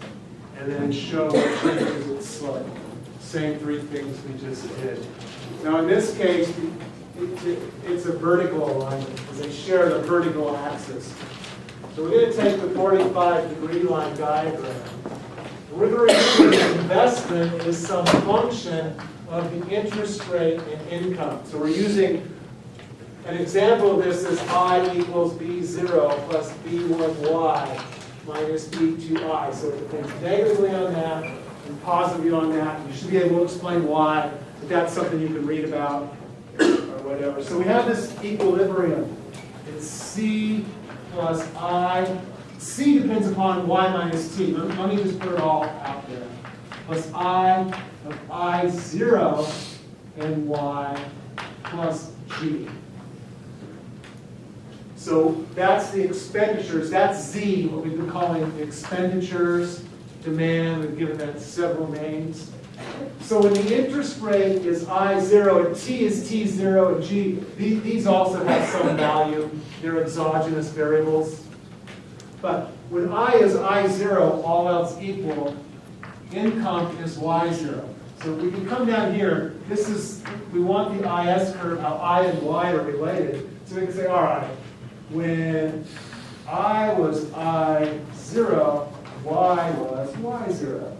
and then show what changes its slope. Same three things we just did. Now in this case, it's a vertical alignment because they share the vertical axis. So we're going to take the 45-degree line diagram. We're going to remember that investment is some function of the interest rate and income. So we're using an example of this is I equals B0 plus B1Y minus B2I. So it depends negatively on that and positively on that. You should be able to explain why, but that's something you can read about or whatever. So we have this equilibrium. It's C plus I. C depends upon Y minus T. Let me just put it all out there. Plus I of I0 and Y plus G. So that's the expenditures. That's Z, what we've been calling the expenditures, demand. We've given that several names. So when the interest rate is I0 and T is T0 and G, these also have some value. They're exogenous variables. But when I is I0, all else equal, income is Y0. So we can come down here. This is, we want the IS curve, how I and Y are related. So we can say, all right, when I was I0, Y was Y0.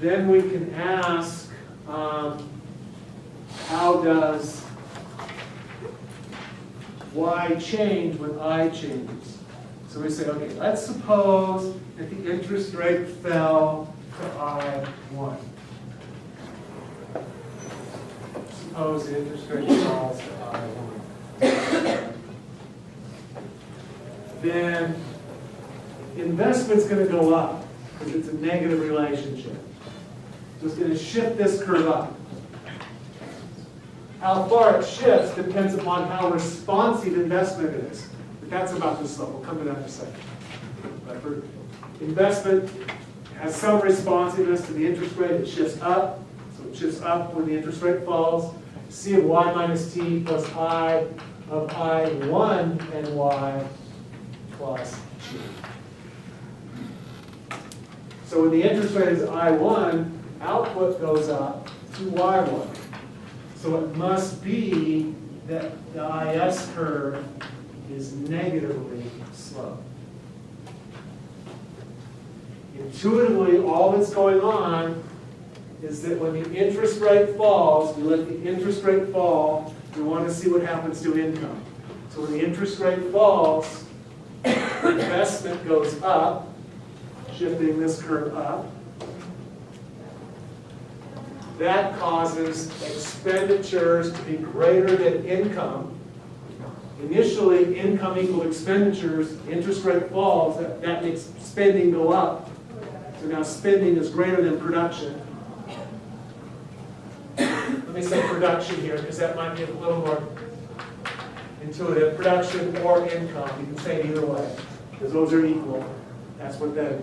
Then we can ask, how does Y change when I changes? So we say, okay, let's suppose that the interest rate fell to I1. Suppose the interest rate falls to I1. Then investment's going to go up because it's a negative relationship. So it's going to shift this curve up. How far it shifts depends upon how responsive investment is. But that's about the slope. We'll come to that in a second. But for investment has some responsiveness to the interest rate. It shifts up. So it shifts up when the interest rate falls. C of Y minus T plus I of I1 and Y plus G. So when the interest rate is I1, output goes up to Y1. So it must be that the IS curve is negatively sloped. Intuitively, all that's going on is that when the interest rate falls, we let the interest rate fall, we want to see what happens to income. So when the interest rate falls, investment goes up, shifting this curve up. that causes expenditures to be greater than income. Initially, income equaled expenditures, interest rate falls, that makes spending go up. So now spending is greater than production. Let me say production here, because that might be a little more intuitive. Production or income, you can say it either way, because those are equal. That's what the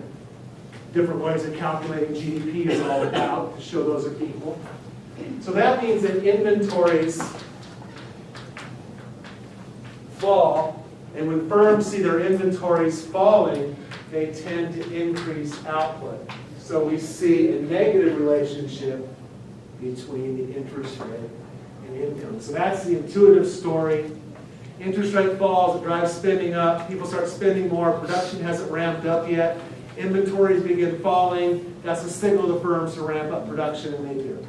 different ways of calculating GDP is all about, to show those are equal. So that means that inventories fall, and when firms see their inventories falling, they tend to increase output. So we see a negative relationship between the interest rate and income. So that's the intuitive story. Interest rate falls, it drives spending up, people start spending more, production hasn't ramped up yet, inventories begin falling, that's a signal to firms to ramp up production, and they do.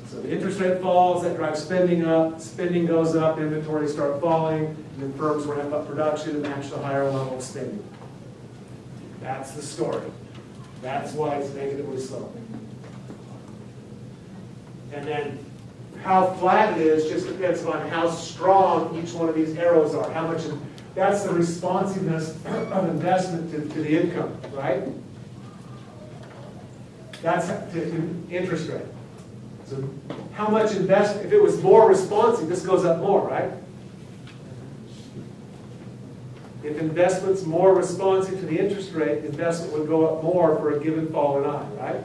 So the interest rate falls, that drives spending up, spending goes up, inventories start falling, and then firms ramp up production and match the higher level of spending. That's the story. That's why it's negatively sloping. And then how flat it is just depends on how strong each one of these arrows are. How much, that's the responsiveness of investment to the income, right? That's to interest rate. So how much investment, if it was more responsive, this goes up more, right? If investment's more responsive to the interest rate, investment would go up more for a given fall in I, right?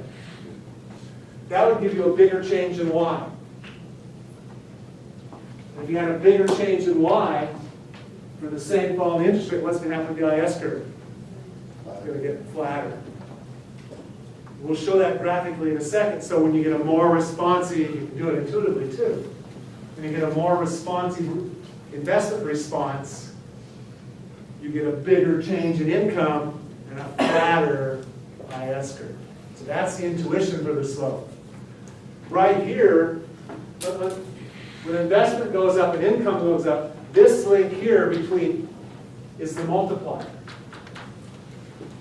That would give you a bigger change in Y. If you had a bigger change in Y for the same fall in the interest rate, what's going to happen to the IS curve? It's going to get flatter. We'll show that graphically in a second. So when you get a more responsive, you can do it intuitively too. When you get a more responsive investment response, you get a bigger change in income and a flatter IS curve. So that's the intuition for the slope. Right here, when investment goes up and income goes up, this link here between is the multiplier.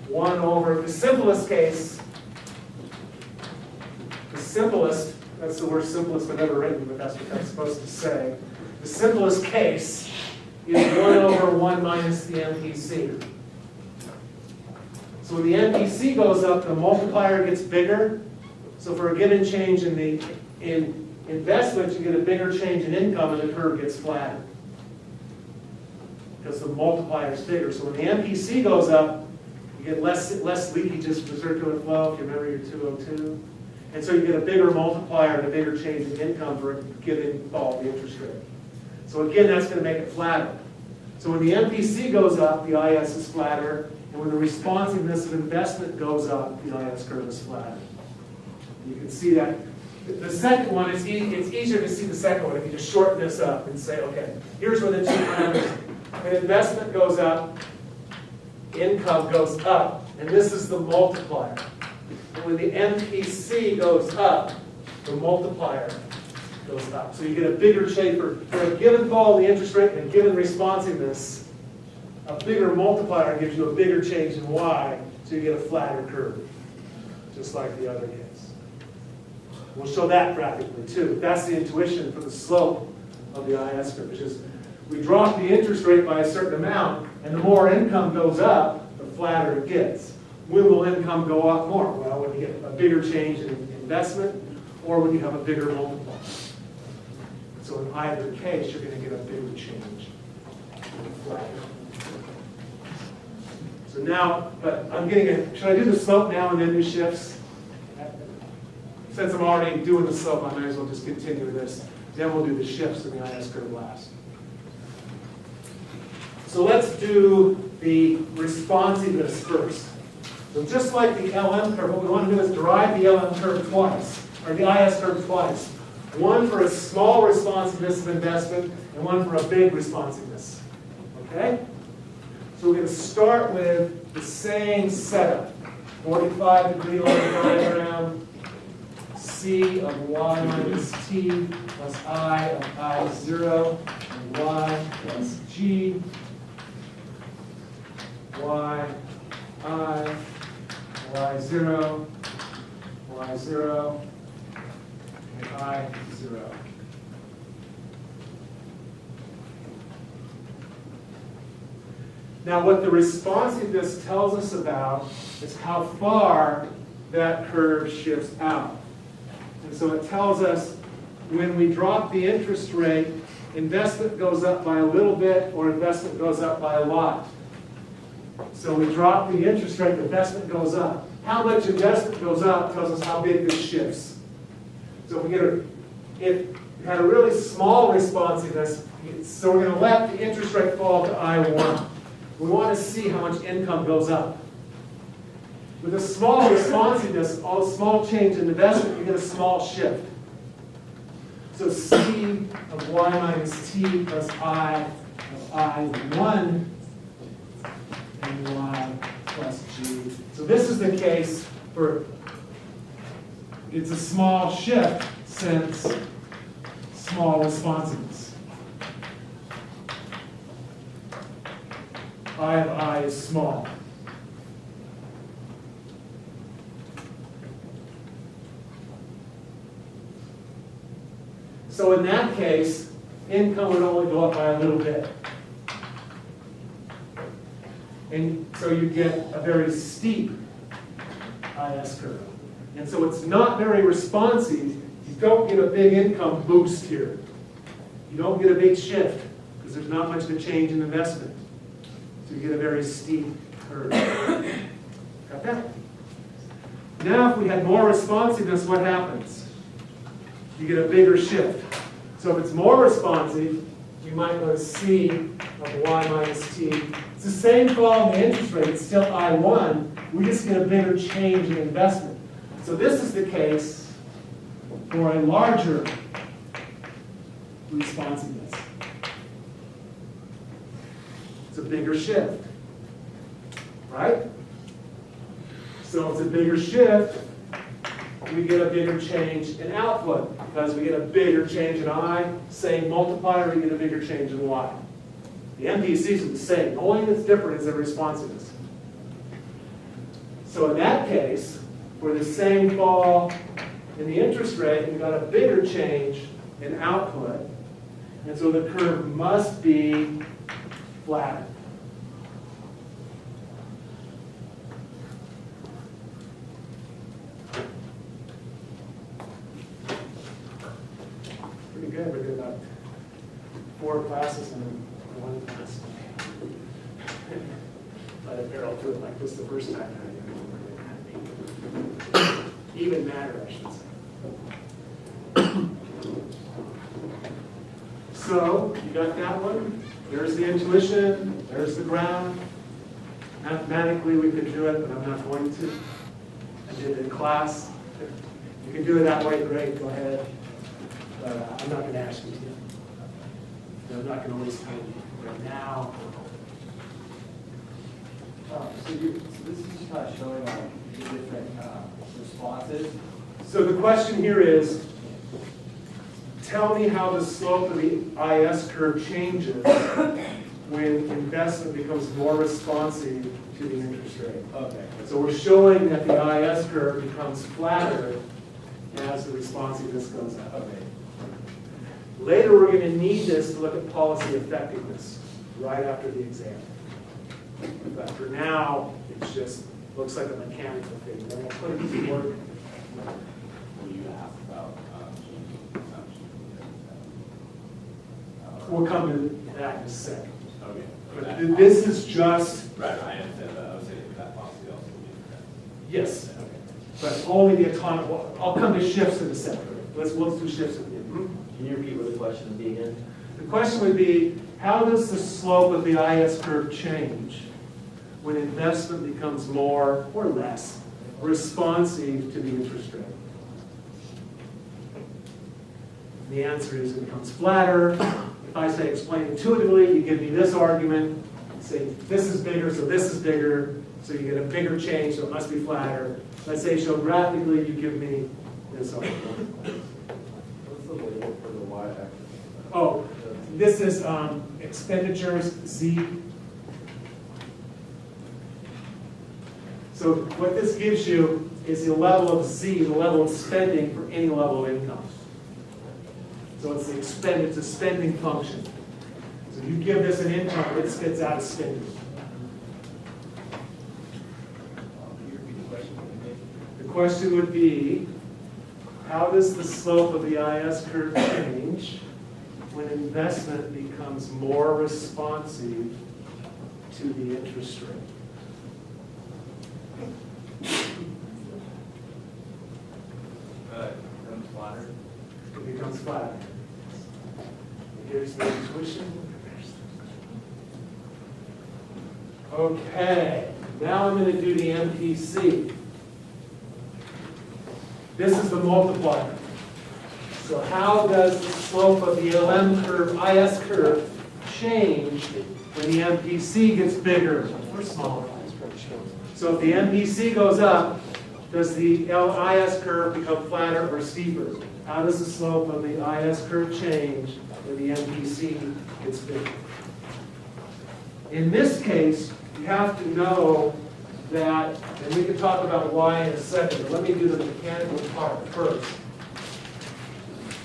1 over, the simplest case, the simplest, that's the word simplest I've ever written, but that's what that's supposed to say. The simplest case is 1 over 1 minus the MPC. So when the MPC goes up, the multiplier gets bigger. So for a given change in investment, you get a bigger change in income and the curve gets flatter. Because the multiplier is bigger. So when the MPC goes up, you get less leakages for circular flow, if you remember your 202. And so you get a bigger multiplier and a bigger change in income for a given fall of the interest rate. So again, that's going to make it flatter. So when the MPC goes up, the IS is flatter. And when the responsiveness of investment goes up, the IS curve is flatter. You can see that. The second one, it's easier to see the second one if you just shorten this up and say, okay, here's where the two parameters. When investment goes up, income goes up. And this is the multiplier. And when the MPC goes up, the multiplier goes up. So you get a bigger change for a given fall in the interest rate and a given responsiveness. A bigger multiplier gives you a bigger change in Y, so you get a flatter curve, just like the other case. We'll show that graphically too. That's the intuition for the slope of the IS curve, which is we drop the interest rate by a certain amount, and the more income goes up, the flatter it gets. When will income go up more? Well, when you get a bigger change in investment, or when you have a bigger multiplier. So in either case, you're going to get a bigger change in the flatter. So now, but I'm getting a, should I do the slope now and then do shifts? Since I'm already doing the slope, I might as well just continue this. Then we'll do the shifts in the IS curve last. So let's do the responsiveness first. So just like the LM curve, what we want to do is derive the LM curve twice, or the IS curve twice. One for a small responsiveness of investment, and one for a big responsiveness. Okay? So we're going to start with the same setup. 45-degree line diagram. C of y minus t plus I of I0 and y plus g. Y, I, y0, y 0, and I 0. Now what the responsiveness tells us about is how far that curve shifts out. And so it tells us when we drop the interest rate, investment goes up by a little bit or investment goes up by a lot. So we drop the interest rate, investment goes up. How much investment goes up tells us how big this shifts. So if we had a really small responsiveness, so we're going to let the interest rate fall to I1. We want to see how much income goes up. With a small responsiveness, a small change in investment, you get a small shift. So C of y minus t plus I of I1 and y plus g. So this is the case for, it's a small shift since small responsiveness. I of I is small. So in that case, income would only go up by a little bit. And so you get a very steep IS curve. And so it's not very responsive. You don't get a big income boost here. You don't get a big shift because there's not much of a change in investment. So you get a very steep curve. Got that? Now if we had more responsiveness, what happens? You get a bigger shift. So if it's more responsive, you might go to C of y minus t. It's the same fall in the interest rate, it's still I1. We just get a bigger change in investment. So this is the case for a larger responsiveness. It's a bigger shift, right? So it's a bigger shift. We get a bigger change in output because we get a bigger change in I. Same multiplier, we get a bigger change in Y. The MPCs are the same. The only thing that's different is the responsiveness. So in that case, for the same fall in the interest rate, we've got a bigger change in output. And so the curve must be flatter. Pretty good. We did about 4 classes in 1 class. But if Harold do it like this the first time, even matter, I should say. So, you got that one? There's the intuition, there's the ground. Mathematically, we could do it, but I'm not going to. I did it in class. You can do it that way, great, go ahead. But I'm not going to ask you to. I'm not going to waste time right now. So this is just kind of showing like the different responses. So the question here is, tell me how the slope of the IS curve changes when investment becomes more responsive to the interest rate. Okay. So we're showing that the IS curve becomes flatter as the responsiveness goes up. Okay. Later we're going to need this to look at policy effectiveness right after the exam. But for now, it just looks like a mechanical thing. We're going to put it to work. Will you ask about changing assumptions? We'll come to that in a second. Okay. But this is just, Right, I understand that. I was saying that policy also would be correct. yes, Okay. but only the atomic. Well, I'll come to shifts in a second. Let's do shifts at the end. Can you repeat what the question would be again? The question would be, how does the slope of the IS curve change when investment becomes more or less responsive to the interest rate? And the answer is it becomes flatter. If I say explain intuitively, you give me this argument, say this is bigger, so this is bigger, so you get a bigger change, so it must be flatter. Let's say show graphically, you give me this argument. What's the label for the y-axis? Oh, this is expenditures Z. So what this gives you is the level of Z, the level of spending for any level of income. So it's it's a spending function. So you give this an income, it spits out a spending. Can you repeat the question? The question would be, how does the slope of the IS curve change when investment becomes more responsive to the interest rate? Becomes flatter. It becomes flat. Here's the intuition. Okay, now I'm going to do the MPC. This is the multiplier. So how does the slope of the LM curve, IS curve, change when the MPC gets bigger or smaller? So if the MPC goes up, does the IS curve become flatter or steeper? How does the slope of the IS curve change when the MPC gets bigger? In this case, you have to know that, and we can talk about why in a second, but let me do the mechanical part first.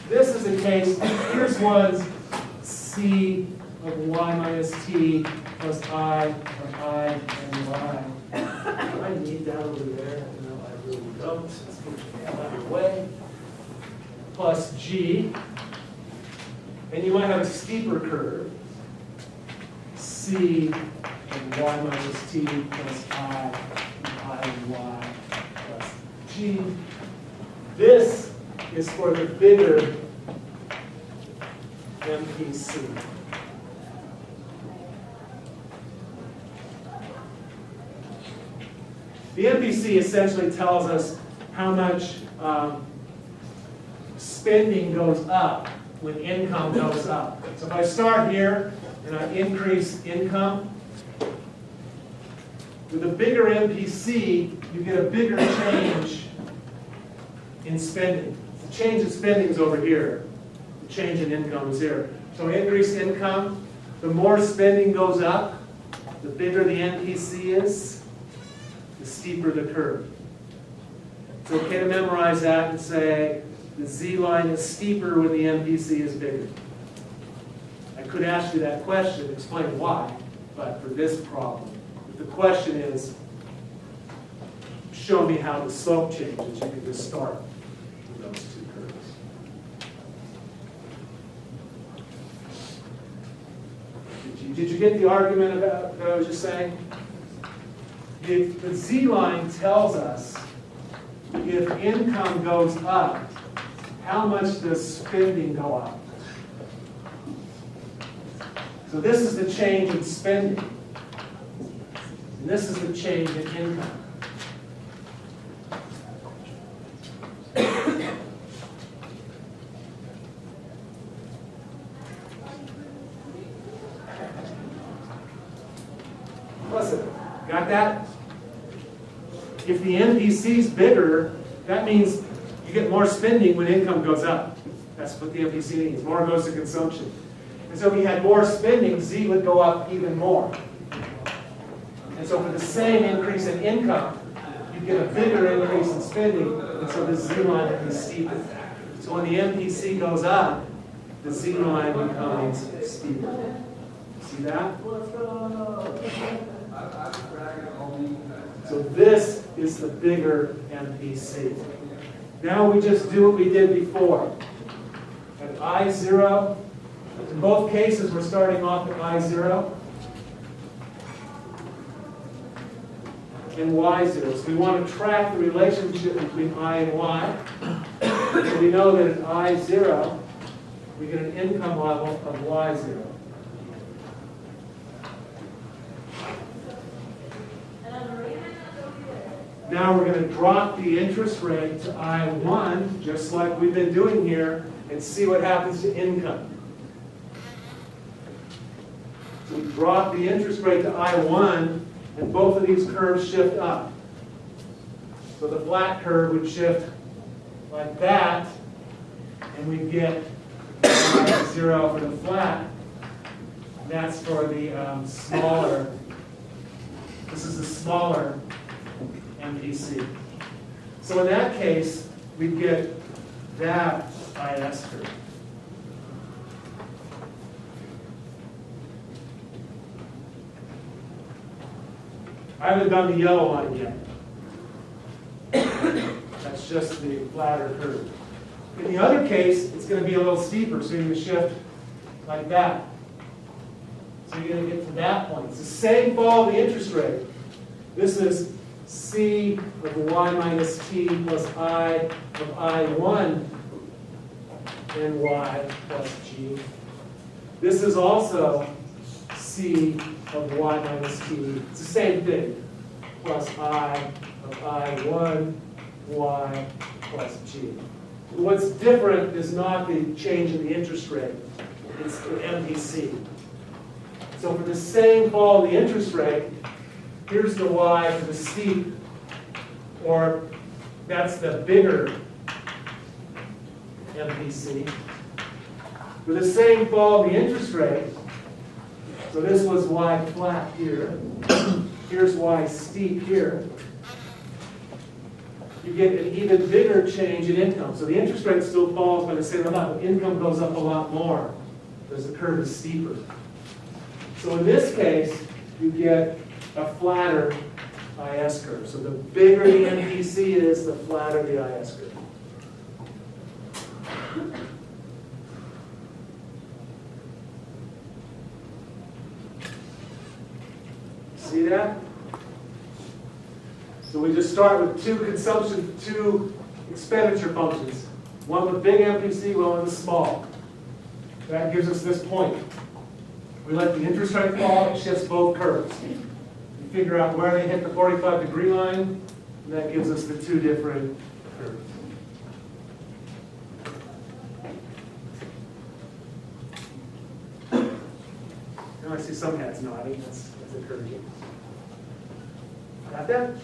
This is a case, here's one's C of y minus t plus I of I and y. Do I need that over there? No, I really don't. Let's move it out of the way. Plus G. And you might have a steeper curve. C of y minus t plus I and y plus G. This is for the bigger MPC. The MPC essentially tells us how much spending goes up when income goes up. So if I start here and I increase income, with a bigger MPC, you get a bigger change in spending. The change in spending is over here. The change in income is here. So increase income, the more spending goes up, the bigger the MPC is, the steeper the curve. It's okay to memorize that and say the Z line is steeper when the MPC is bigger. I could ask you that question, explain why, but for this problem, if the question is, show me how the slope changes, you can just start with those two curves. Did you get the argument about that I was just saying? If the Z line tells us if income goes up, how much does spending go up? So this is the change in spending. And this is the change in income. Listen, got that? If the MPC is bigger, that means you get more spending when income goes up. That's what the MPC means. More goes to consumption. And so if you had more spending, Z would go up even more. And so for the same increase in income, you get a bigger increase in spending, and so the Z line would be steeper. So when the MPC goes up, the Z line becomes steeper. See that? So this is the bigger MPC. Now we just do what we did before. At I0, in both cases we're starting off at I0 and Y0. So we want to track the relationship between I and Y. So we know that at I0 we get an income level of Y0. Now we're going to drop the interest rate to I1, just like we've been doing here, and see what happens to income. So we drop the interest rate to I1, and both of these curves shift up. So the flat curve would shift like that, and we get 0 for the flat. That's for the smaller, this is the smaller MPC. So in that case, we get that IS curve. I haven't done the yellow line yet. That's just the flatter curve. In the other case, it's going to be a little steeper, so you're going to shift like that. So you're going to get to that point. It's the same fall of the interest rate. This is C of y minus t plus I of I1 and y plus g. This is also C of y minus t. It's the same thing, plus I of I1 y plus g. What's different is not the change in the interest rate, it's the MPC. So for the same fall of the interest rate, here's the y for the steep, or that's the bigger MPC. For the same fall of the interest rate, so this was y flat here, here's y steep here, you get an even bigger change in income. So the interest rate still falls by the same amount, but income goes up a lot more because the curve is steeper. So in this case, you get a flatter IS curve. So the bigger the MPC is, the flatter the IS curve. See that? So we just start with two expenditure functions. One with big MPC, one with a small. That gives us this point. We let the interest rate fall, it shifts both curves. You figure out where they hit the 45-degree line, and that gives us the two different curves. Now I see some heads nodding, that's encouraging. Got that?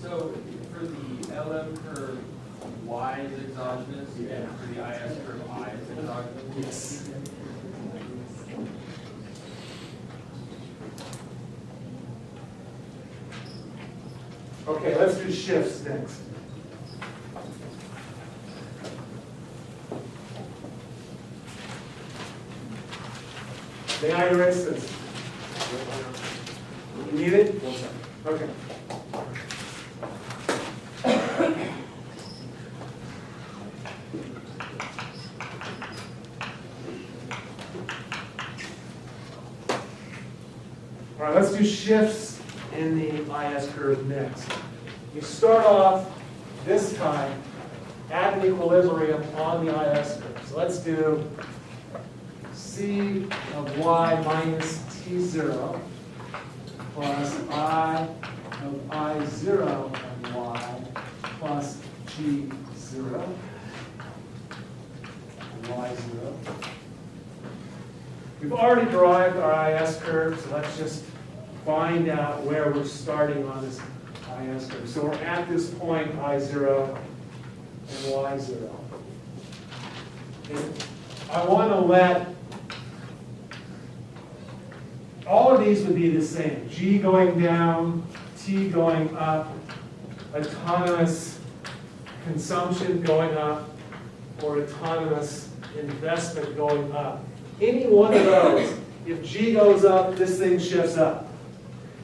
So for the LM curve, Y is exogenous, and for the IS curve, I is exogenous? Yes. Okay, let's do shifts next. May I erase this? You need it? Okay. All right, let's do shifts in the IS curve next. You start off this time at an equilibrium on the IS curve. So let's do C of y minus t0 plus I of I0 and y plus g0 and y0. We've already derived our IS curve, so let's just find out where we're starting on this IS curve. So we're at this point, I0 and Y0. And I want to let, all of these would be the same. G going down, T going up, autonomous consumption going up, or autonomous investment going up. Any one of those, if G goes up, this thing shifts up.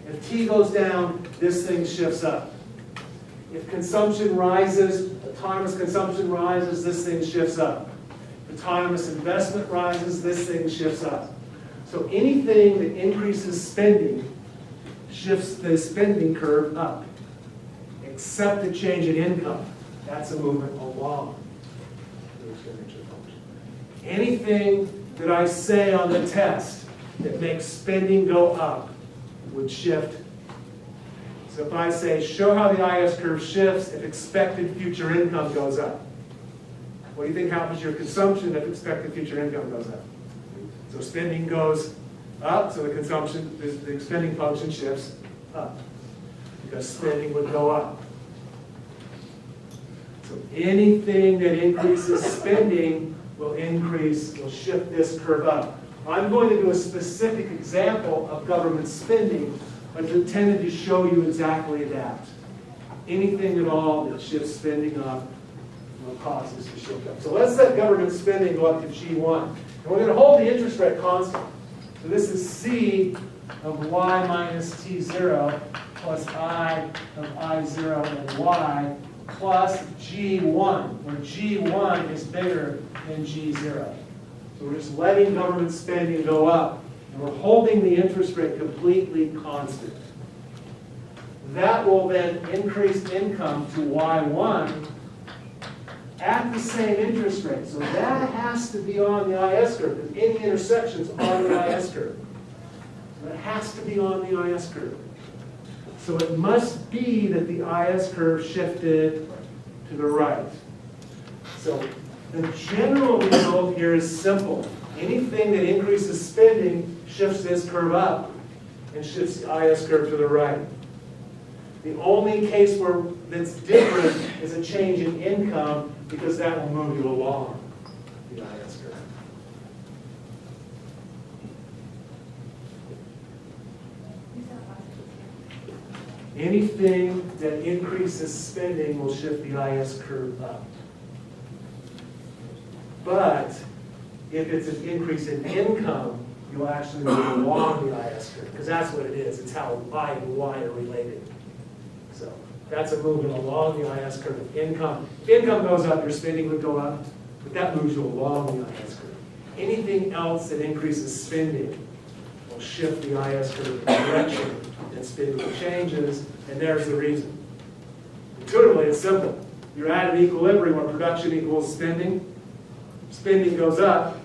If T goes down, this thing shifts up. If consumption rises, autonomous consumption rises, this thing shifts up. If autonomous investment rises, this thing shifts up. So anything that increases spending shifts the spending curve up, except the change in income. That's a movement along the expenditure function. Anything that I say on the test that makes spending go up would shift. So if I say, show how the IS curve shifts if expected future income goes up. What do you think happens to your consumption if expected future income goes up? So spending goes up, so the consumption, the spending function shifts up. Because spending would go up. So anything that increases spending will shift this curve up. I'm going to do a specific example of government spending but it's intended to show you exactly that. Anything at all that shifts spending up will cause this to shift up. So let's let government spending go up to G1. And we're going to hold the interest rate constant. So this is C of y minus T0 plus I of I0 and y plus G1, where G1 is bigger than G0. So we're just letting government spending go up, and we're holding the interest rate completely constant. That will then increase income to Y1 at the same interest rate. So that has to be on the IS curve, because any intersection's on the IS curve. So it has to be on the IS curve. So it must be that the IS curve shifted to the right. So the general result here is simple. Anything that increases spending shifts this curve up and shifts the IS curve to the right. The only case where that's different is a change in income, because that will move you along the IS curve. Anything that increases spending will shift the IS curve up. But if it's an increase in income, you'll actually move along the IS curve, because that's what it is. It's how I and Y are related. So that's a movement along the IS curve of income. If income goes up, your spending would go up, but that moves you along the IS curve. Anything else that increases spending will shift the IS curve in the direction that spending changes, and there's the reason. Intuitively, it's simple. You're at an equilibrium where production equals spending. Spending goes up.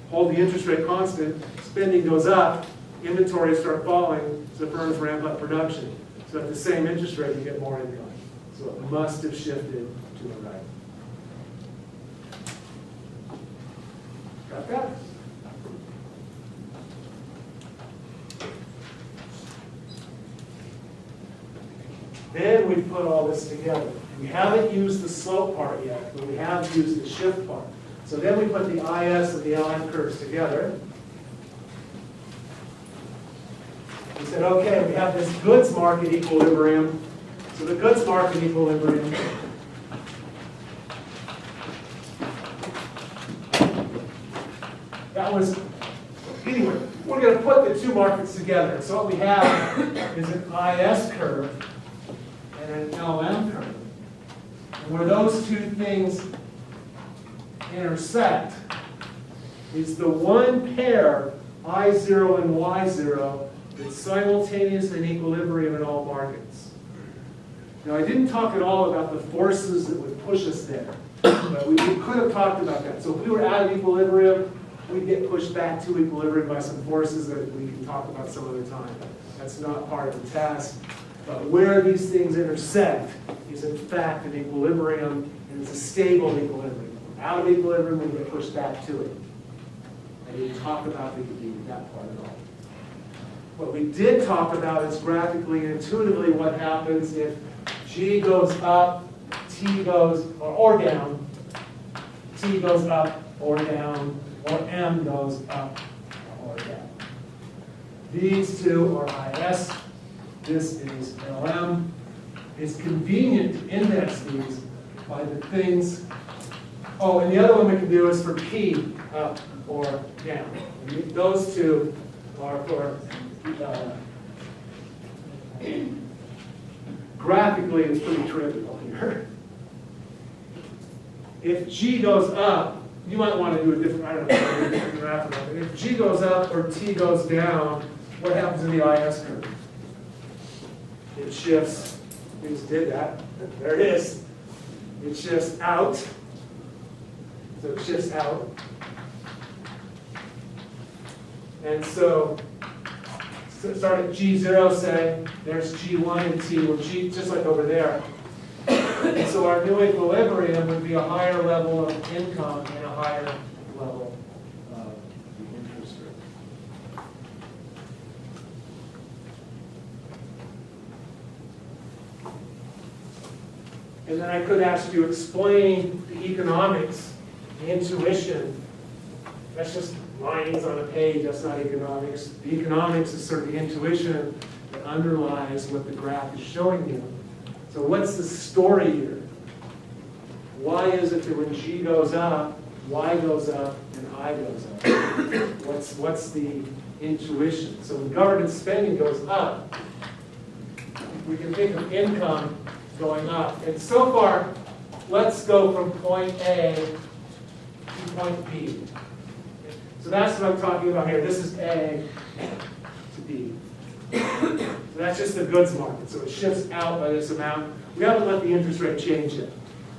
Hold the interest rate constant. Spending goes up. Inventories start falling, so firms ramp up production. So at the same interest rate, you get more income. So it must have shifted to the right. Got that? Then we put all this together. We haven't used the slope part yet, but we have used the shift part. So then we put the IS and the LM curves together. We said, okay, we have this goods market equilibrium. So the goods market equilibrium that was, anyway, we're going to put the two markets together. So what we have is an IS curve and an LM curve. And where those two things intersect is the one pair, I0 and Y0, that's simultaneous in equilibrium in all markets. Now, I didn't talk at all about the forces that would push us there, but we could have talked about that. So if we were out of equilibrium, we'd get pushed back to equilibrium by some forces that we can talk about some other time. That's not part of the task. But where these things intersect is in fact an equilibrium, and it's a stable equilibrium. Out of equilibrium, we get pushed back to it. I didn't talk about that part at all. What we did talk about is graphically and intuitively what happens if G goes up, T goes, or down, T goes up or down, or M goes up or down. These two are IS. This is LM. It's convenient to index these by the things. Oh, and the other one we can do is for P, up or down. And those two are for, graphically, it's pretty trivial here. If G goes up, you might want to do a different, I don't know, a different graph. If G goes up or T goes down, what happens in the IS curve? It shifts. We just did that. There it is. It shifts out. So it shifts out. And so start at G0, say, there's G1 and T, or G, just like over there. And so our new equilibrium would be a higher level of income and a higher level of interest rate. And then I could ask you to explain the economics, the intuition. That's just lines on a page, that's not economics. The economics is sort of the intuition that underlies what the graph is showing you. So what's the story here? Why is it that when G goes up, Y goes up, and I goes up? What's the intuition? So when government spending goes up, we can think of income going up. And so far, let's go from point A to point B. So that's what I'm talking about here. This is A to B. So that's just the goods market. So it shifts out by this amount. We haven't let the interest rate change yet.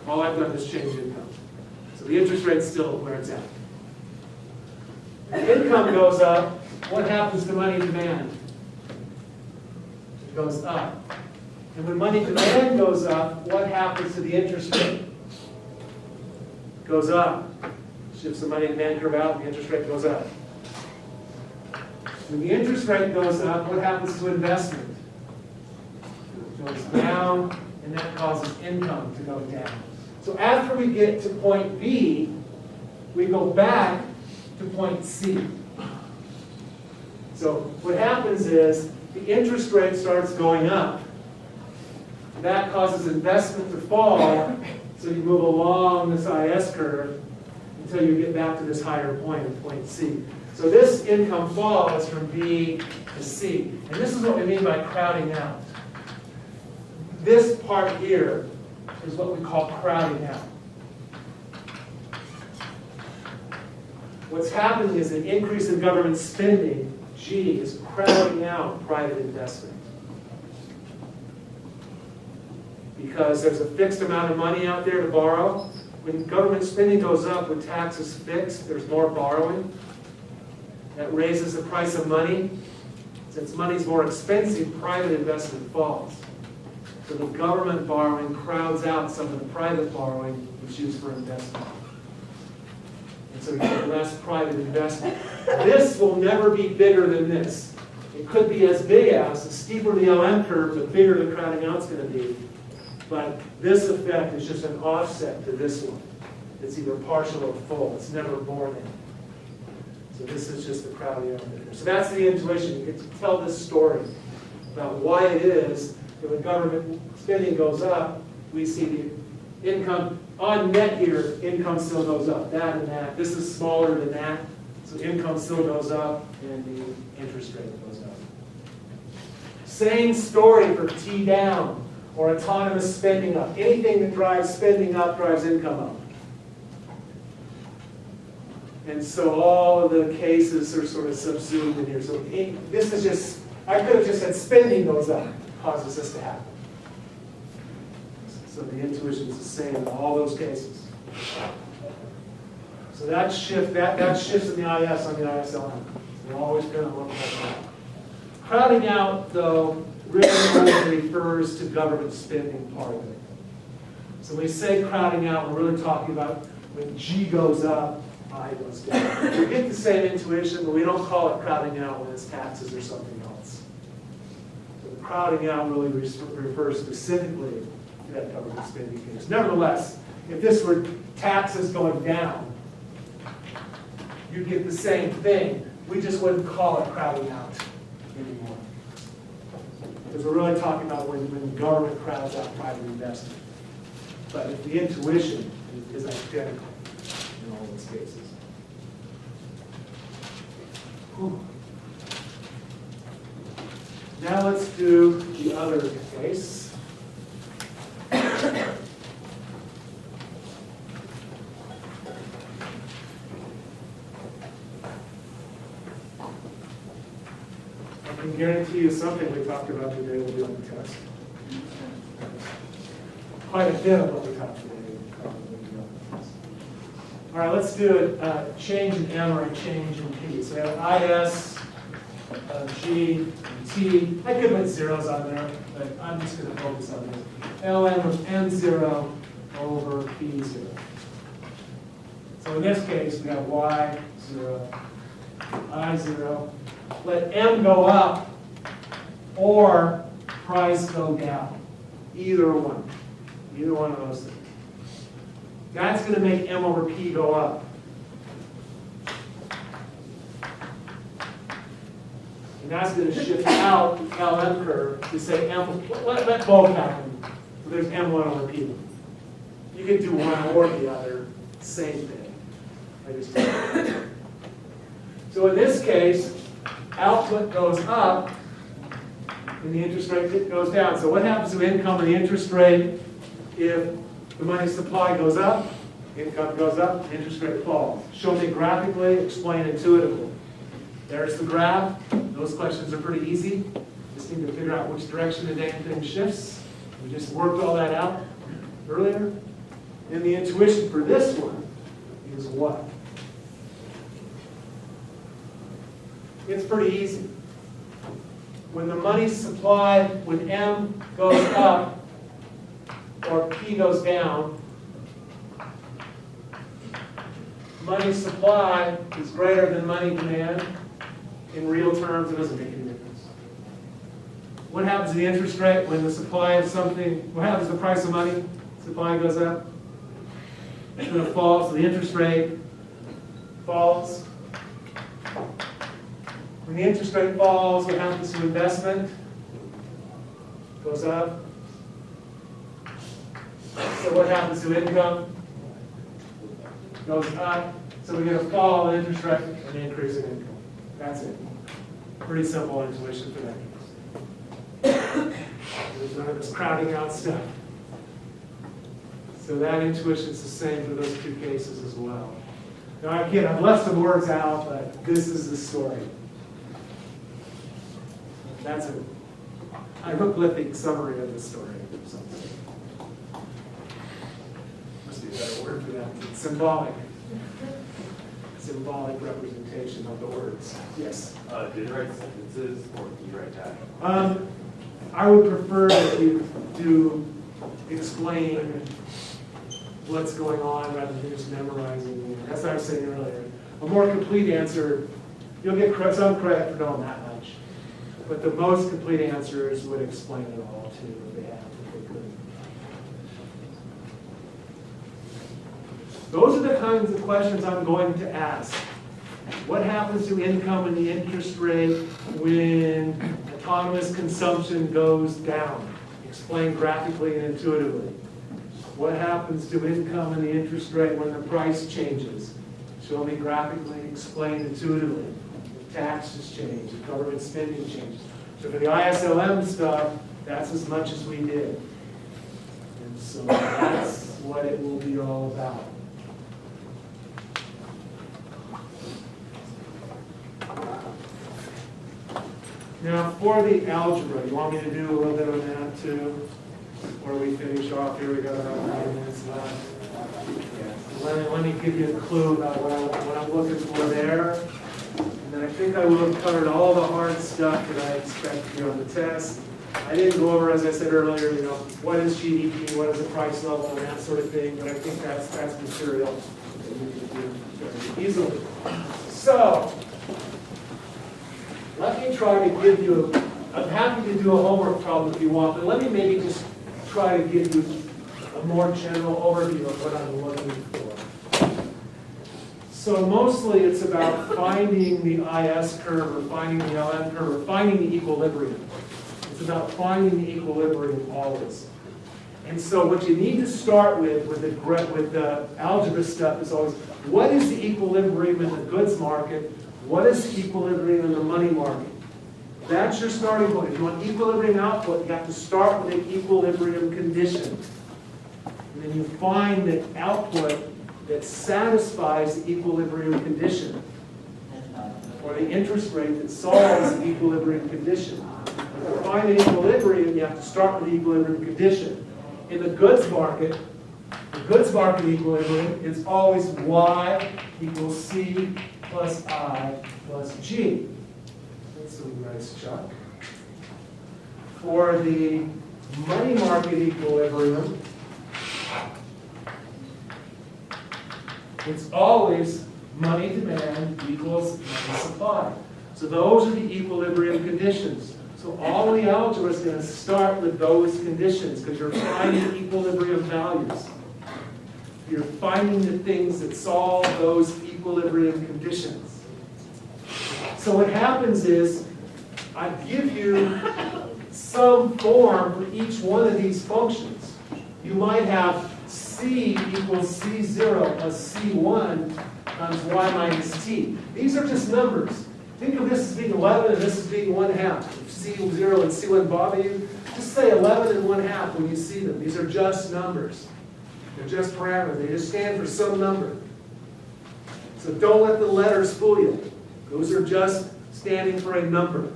All I've done is change income. So the interest rate's still where it's at. If income goes up, what happens to money demand? It goes up. And when money demand goes up, what happens to the interest rate? It goes up. Shifts the money demand curve out, and the interest rate goes up. When the interest rate goes up, what happens to investment? It goes down, and that causes income to go down. So after we get to point B, we go back to point C. So what happens is the interest rate starts going up. That causes investment to fall, so you move along this IS curve until you get back to this higher point, point C. So this income falls from B to C. And this is what we mean by crowding out. This part here is what we call crowding out. What's happening is an increase in government spending, G, is crowding out private investment. Because there's a fixed amount of money out there to borrow. When government spending goes up, when tax is fixed, there's more borrowing. That raises the price of money. Since money's more expensive, private investment falls. So the government borrowing crowds out some of the private borrowing that's used for investment. And so you get less private investment. This will never be bigger than this. It could be as big as, the steeper the LM curve, the bigger the crowding out's going to be. But this effect is just an offset to this one. It's either partial or full. It's never more than. So this is just the crowding out there. So that's the intuition. You get to tell this story about why it is that when government spending goes up, we see the income, on net here, income still goes up. That and that. This is smaller than that. So income still goes up and the interest rate goes up. Same story for T down or autonomous spending up. Anything that drives spending up drives income up. And so all of the cases are sort of subsumed in here. So this is just, I could have just said spending goes up, causes this to happen. So the intuition is the same in all those cases. So that shift, that shifts in the IS on the ISLM. We're always going to look at that. Crowding out, though, really only refers to government spending part of it. So when we say crowding out, we're really talking about when G goes up, I goes down. We get the same intuition, but we don't call it crowding out when it's taxes or something else. So the crowding out really refers specifically to that government spending case. Nevertheless, if this were taxes going down, you'd get the same thing. We just wouldn't call it crowding out anymore. Because we're really talking about when the government crowds out private investment. But if the intuition is identical in all those cases. Whew. Now let's do the other case. I can guarantee you something we talked about today will be on the test. Quite a bit of what we talked today will probably be on the test. All right, let's do a change in M or a change in P. So we have an IS, G, and T. I could put zeros on there, but I'm just going to focus on this. LM of M0 over P0. So in this case, we have Y0, I0. Let M go up or price go down. Either one. Either one of those things. That's going to make M over P go up. And that's going to shift out the LM curve to say M, let both happen. So there's M1 over P1. You can do one or the other, same thing. I just did it. So in this case, output goes up and the interest rate goes down. So what happens to income and the interest rate if the money supply goes up, income goes up, interest rate falls? Show me graphically, explain intuitively. There's the graph. Those questions are pretty easy. Just need to figure out which direction the damn thing shifts. We just worked all that out earlier. And the intuition for this one is what? It's pretty easy. When the money's supplied, when M goes up or P goes down, money supply is greater than money demand. In real terms, it doesn't make any difference. What happens to the interest rate when the supply of something, what happens to the price of money? Supply goes up. It's going to fall, so the interest rate falls. When the interest rate falls, what happens to investment? Goes up. So what happens to income? Goes up. So we get a fall in interest rate and an increase in income. That's it. Pretty simple intuition for that case. There's none of this crowding out stuff. So that intuition is the same for those two cases as well. Now again, I've left some words out, but this is the story. That's a hieroglyphic summary of the story. Must be a better word for that. It's symbolic. Symbolic representation of the words. Yes? Did you write sentences or do you write that? I would prefer that you do explain what's going on rather than just memorizing. That's what I was saying earlier. A more complete answer, you'll get some credit for knowing that much. But the most complete answers would explain it all too, if they have, if they could. Those are the kinds of questions I'm going to ask. What happens to income and the interest rate when autonomous consumption goes down? Explain graphically and intuitively. What happens to income and the interest rate when the price changes? Show me graphically, explain intuitively. The taxes change, the government spending changes. So for the ISLM stuff, that's as much as we did. And so that's what it will be all about. Now, for the algebra, you want me to do a little bit of that too? Before we finish off here, we got about 9 minutes left. Let me give you a clue about what I'm looking for there. And then I think I will have covered all the hard stuff that I expect here on the test. I didn't go over, as I said earlier, what is GDP, what is the price level, and that sort of thing, but I think that's material that you can do very easily. So, let me try to give you, I'm happy to do a homework problem if you want, but let me maybe just try to give you a more general overview of what I'm looking for. So mostly it's about finding the IS curve or finding the LM curve or finding the equilibrium. It's about finding the equilibrium always. And so what you need to start with the algebra stuff is always, what is the equilibrium in the goods market? What is the equilibrium in the money market? That's your starting point. If you want equilibrium output, you have to start with an equilibrium condition. And then you find the output that satisfies the equilibrium condition, or the interest rate that solves the equilibrium condition. To find an equilibrium, you have to start with the equilibrium condition. In the goods market equilibrium is always Y equals C plus I plus G. That's a nice chunk. For the money market equilibrium, it's always money demand equals money supply. So those are the equilibrium conditions. So all the algebra is going to start with those conditions because you're finding equilibrium values. You're finding the things that solve those equilibrium conditions. So what happens is, I give you some form for each one of these functions. You might have c equals c0 plus c1 times y minus t. These are just numbers. Think of this as being 11 and this as being 1/2. If c0 and c1 bother you, just say 11 and 1/2 when you see them. These are just numbers. They're just parameters. They just stand for some number. So don't let the letters fool you. Those are just standing for a number.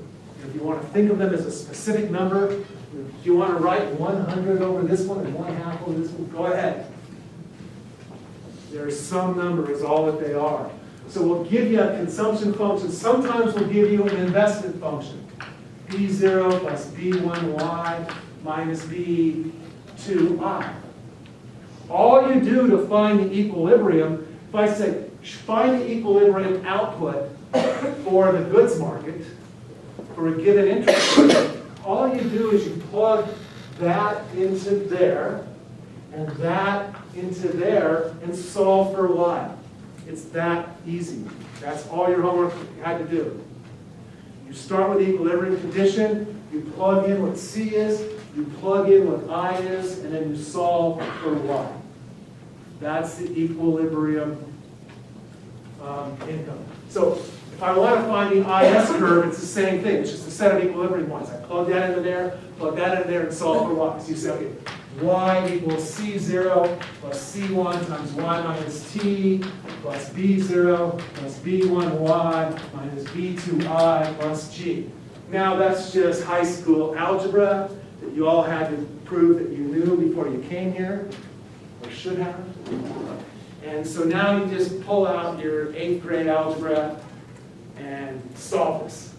If you want to think of them as a specific number, if you want to write 100 over this one and 1/2 over this one, go ahead. There's some number is all that they are. So we'll give you a consumption function. Sometimes we'll give you an investment function. B0 plus B1y minus B2i. All you do to find the equilibrium, if I say find the equilibrium output for the goods market, for a given interest rate, all you do is you plug that into there, and that into there, and solve for y. It's that easy. That's all your homework had to do. You start with the equilibrium condition, you plug in what c is, you plug in what I is, and then you solve for y. That's the equilibrium income. So if I want to find the IS curve, it's the same thing. It's just a set of equilibrium points. I plug that into there, and solve for y. So you say, okay, y equals c0 plus c1 times y minus t plus b0 plus b1y minus b2i plus g. Now that's just high school algebra that you all had to prove that you knew before you came here, or should have. And so now you just pull out your 8th grade algebra and solve this.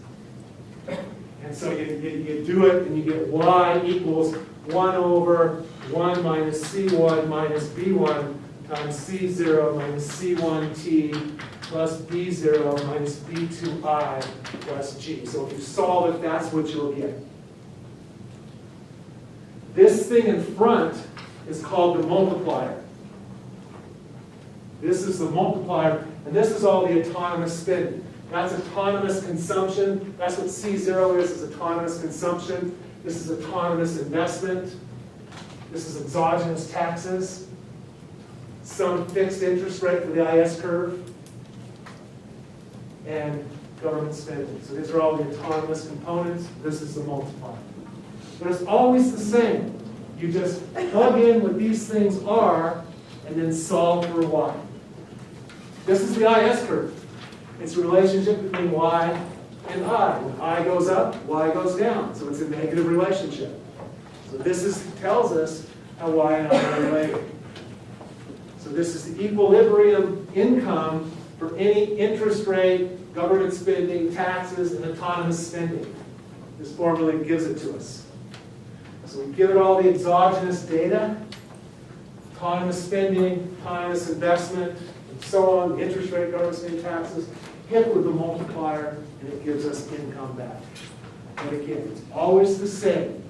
And so you do it, and you get y equals 1 over 1 minus c1 minus b1 times c0 minus c1t plus b0 minus b2i plus g. So if you solve it, that's what you'll get. This thing in front is called the multiplier. This is the multiplier, and this is all the autonomous spending. That's autonomous consumption. That's what C0 is autonomous consumption. This is autonomous investment. This is exogenous taxes. Some fixed interest rate for the IS curve. And government spending. So these are all the autonomous components. This is the multiplier. But it's always the same. You just plug in what these things are and then solve for y. This is the IS curve. It's a relationship between y and I. When I goes up, y goes down. So it's a negative relationship. So this tells us how y and I are related. So this is the equilibrium income for any interest rate, government spending, taxes, and autonomous spending. This formula gives it to us. So we give it all the exogenous data, autonomous spending, autonomous investment, and so on, interest rate, government spending, taxes, hit with the multiplier, and it gives us income back. And again, it's always the same.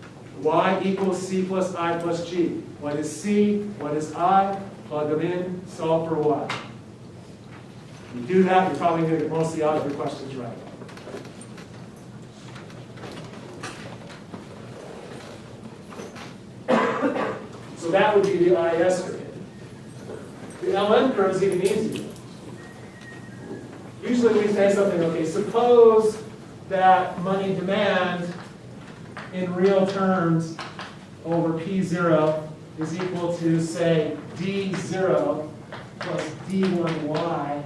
Y equals C plus I plus G. What is C? What is I? Plug them in, solve for Y. If you do that, you're probably going to get most of the algebra questions right. So that would be the IS curve. The LM curve is even easier. Usually we say something, okay, suppose that money demand in real terms over P0 is equal to, say, D0 plus D1Y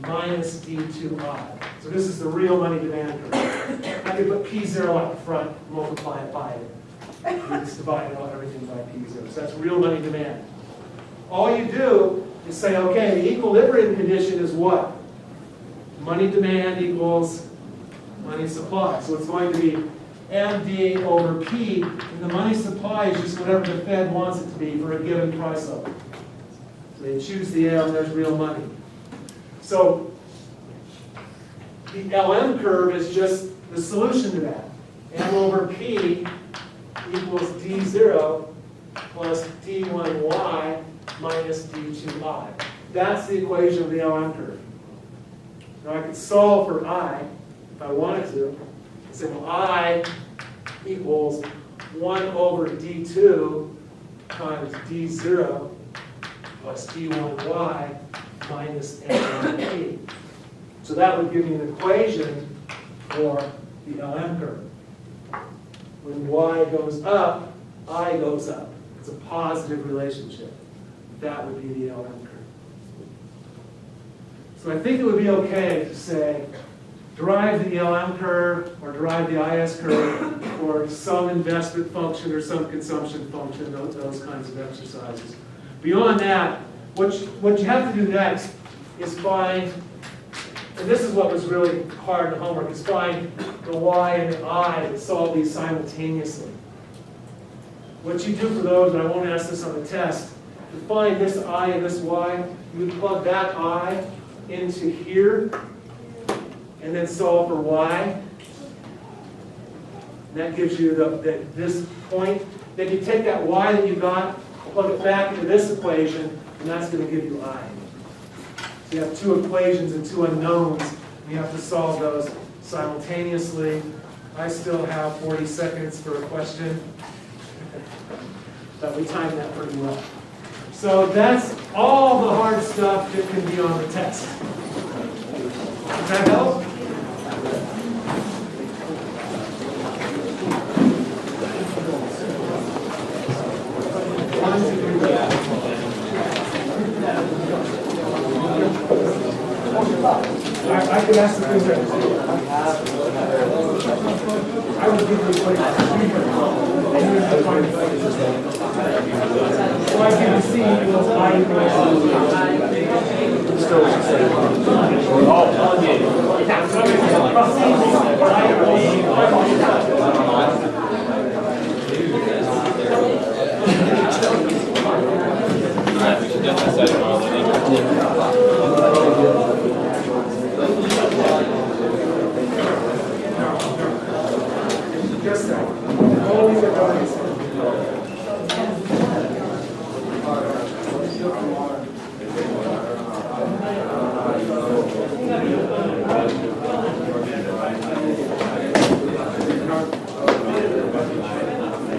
minus D2I. So this is the real money demand curve. I could put P0 out front, multiply it by it. You just divide everything by P0. So that's real money demand. All you do is say, okay, the equilibrium condition is what? Money demand equals money supply. So it's going to be MD over P, and the money supply is just whatever the Fed wants it to be for a given price level. So they choose the L, and there's real money. So the LM curve is just the solution to that. M over P equals D0 plus D1Y minus D2I. That's the equation of the LM curve. Now I could solve for I if I wanted to. So I equals 1 over d2 times d0 plus d1y minus n1p. So that would give me an equation for the LM curve. When y goes up, I goes up. It's a positive relationship. That would be the LM curve. So I think it would be okay to say, derive the LM curve or derive the IS curve for some investment function or some consumption function, those kinds of exercises. Beyond that, what you have to do next is find, and this is what was really hard in homework, is find the y and the I and solve these simultaneously. What you do for those, and I won't ask this on the test, to find this I and this y, you would plug that I into here, and then solve for y. And that gives you this point. Then you take that y that you got, plug it back into this equation, and that's going to give you I. So you have two equations and two unknowns, and you have to solve those simultaneously. I still have 40 seconds for a question. But we timed that pretty well. So that's all the hard stuff that can be on the test. Does that help? I could ask the things that I would give you a question. So I give you C equals I equals just that. Only the values.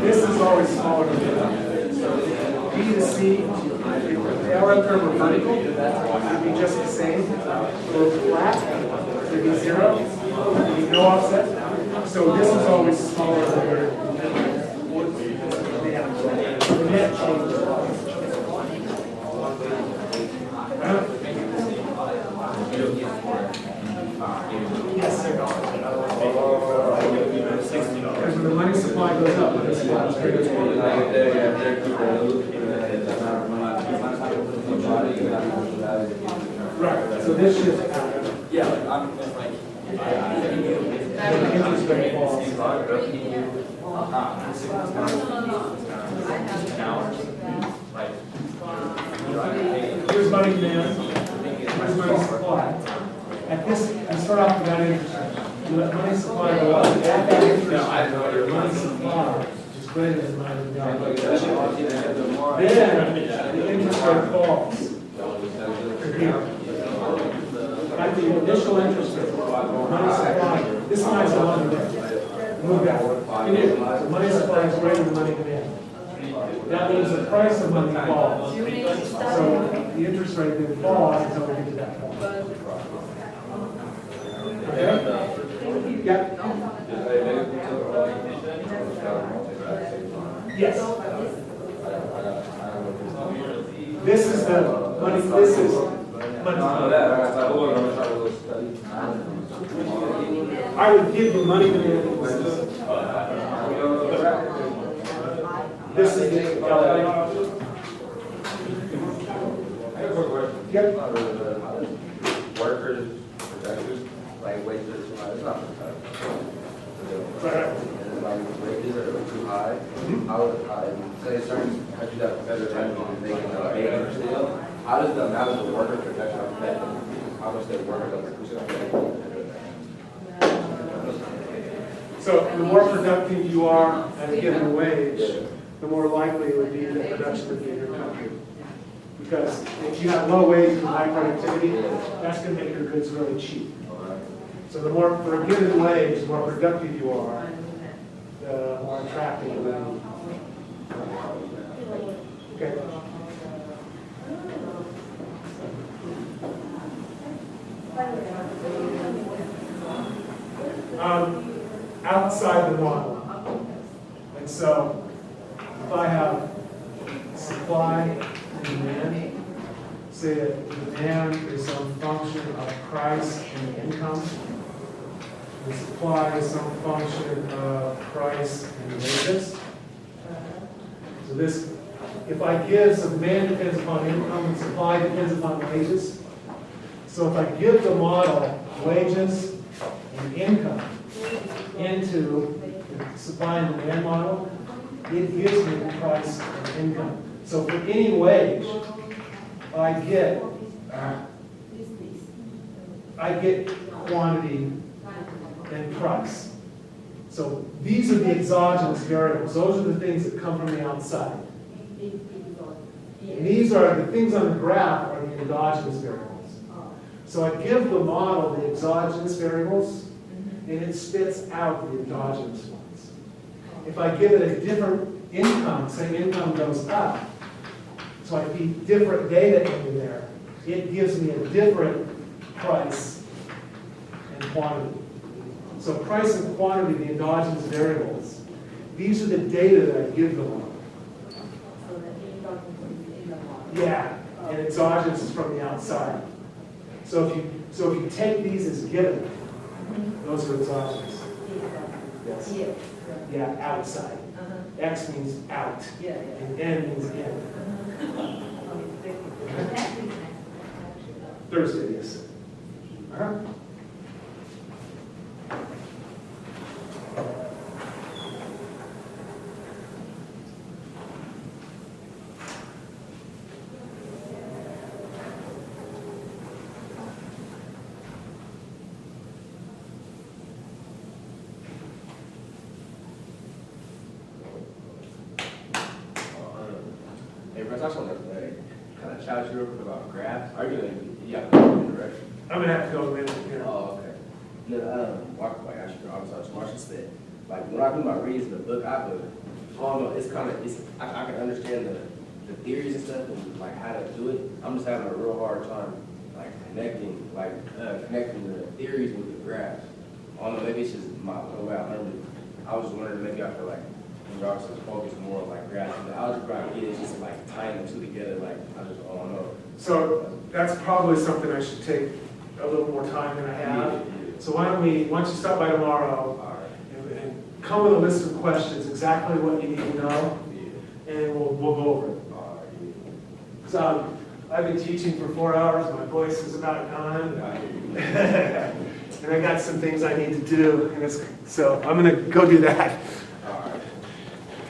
This is always smaller than that. B to C, if the LM curve were vertical, it would be just the same. If it were flat, it would be 0. There would be no offset. So this is always smaller than the net change. Yes, sir. Because when the money supply goes up, the supply is greater. Right, so this should happen. Yeah, I'm like, The interest rate falls. Here's money demand, here's money supply. At this, you start off with that interest rate. You let money supply go up, add that interest rate, your money supply is greater than money demand. Then, the interest rate falls. Here. At the initial interest rate, money supply, this line's the money demand. Move that. It is. So money supply is greater than money demand. That means the price of money falls. So the interest rate then falls until we get to that point. Okay? Yeah. Yes. This is the money, this is money. I would give you money demand. This is the Yep. Workers, projectors, like wages, it's not. Right. Wages are too high. How say certain countries have better revenue and they can pay for steel. How does the worker projection affect how much they work on the So the more productive you are at a given wage, the more likely it would be that production would be in your country. Because if you have low wages and high productivity, that's going to make your goods really cheap. So the more, for a given wage, the more productive you are, the more attractive you will be. Okay. Outside the model. And so if I have supply and demand, say that demand is some function of price and income, and supply is some function of price and wages. So this, if I give, so demand depends upon income and supply depends upon wages. So if I give the model wages and income into the supply and demand model, it gives me the price and income. So for any wage, I get quantity and price. So these are the exogenous variables. Those are the things that come from the outside. And these are the things on the graph are the endogenous variables. So I give the model the exogenous variables, and it spits out the endogenous ones. If I give it a different income, say income goes up, so I feed different data into there, it gives me a different price and quantity. So price and quantity, the endogenous variables, these are the data that I give the model. So the endogenous is in the model. Yeah, and exogenous is from the outside. So if you take these as given, those are exogenous. Yes. Yeah. Yeah, outside. X means out, Yeah, yeah. and N means in. That makes sense. Thursday, yes. Uh-huh. Hey, Russ, I just want to kind of shout you real quick about graphs. Are you going to, you have to go in the direction? I'm gonna have to go a minute here. Oh, okay. No, like actually, obviously, Marshall said, like, when I do my reads in the book, I don't know, it's kind of, I can understand the theories and stuff and like how to do it. I'm just having a real hard time, like, connecting the theories with the graphs. I don't know, maybe it's just the way I learned it. I was just wondering, maybe I could, like, y'all just focus more on, like, graphs. And the algebra I get is just, like, tying the two together, like, I just don't know. So that's probably something I should take a little more time than I have. So why don't you stop by tomorrow and come with a list of questions, exactly what you need to know, and we'll go over it. So I've been teaching for 4 hours, my voice is about gone. And I got some things I need to do, and so I'm gonna go do that.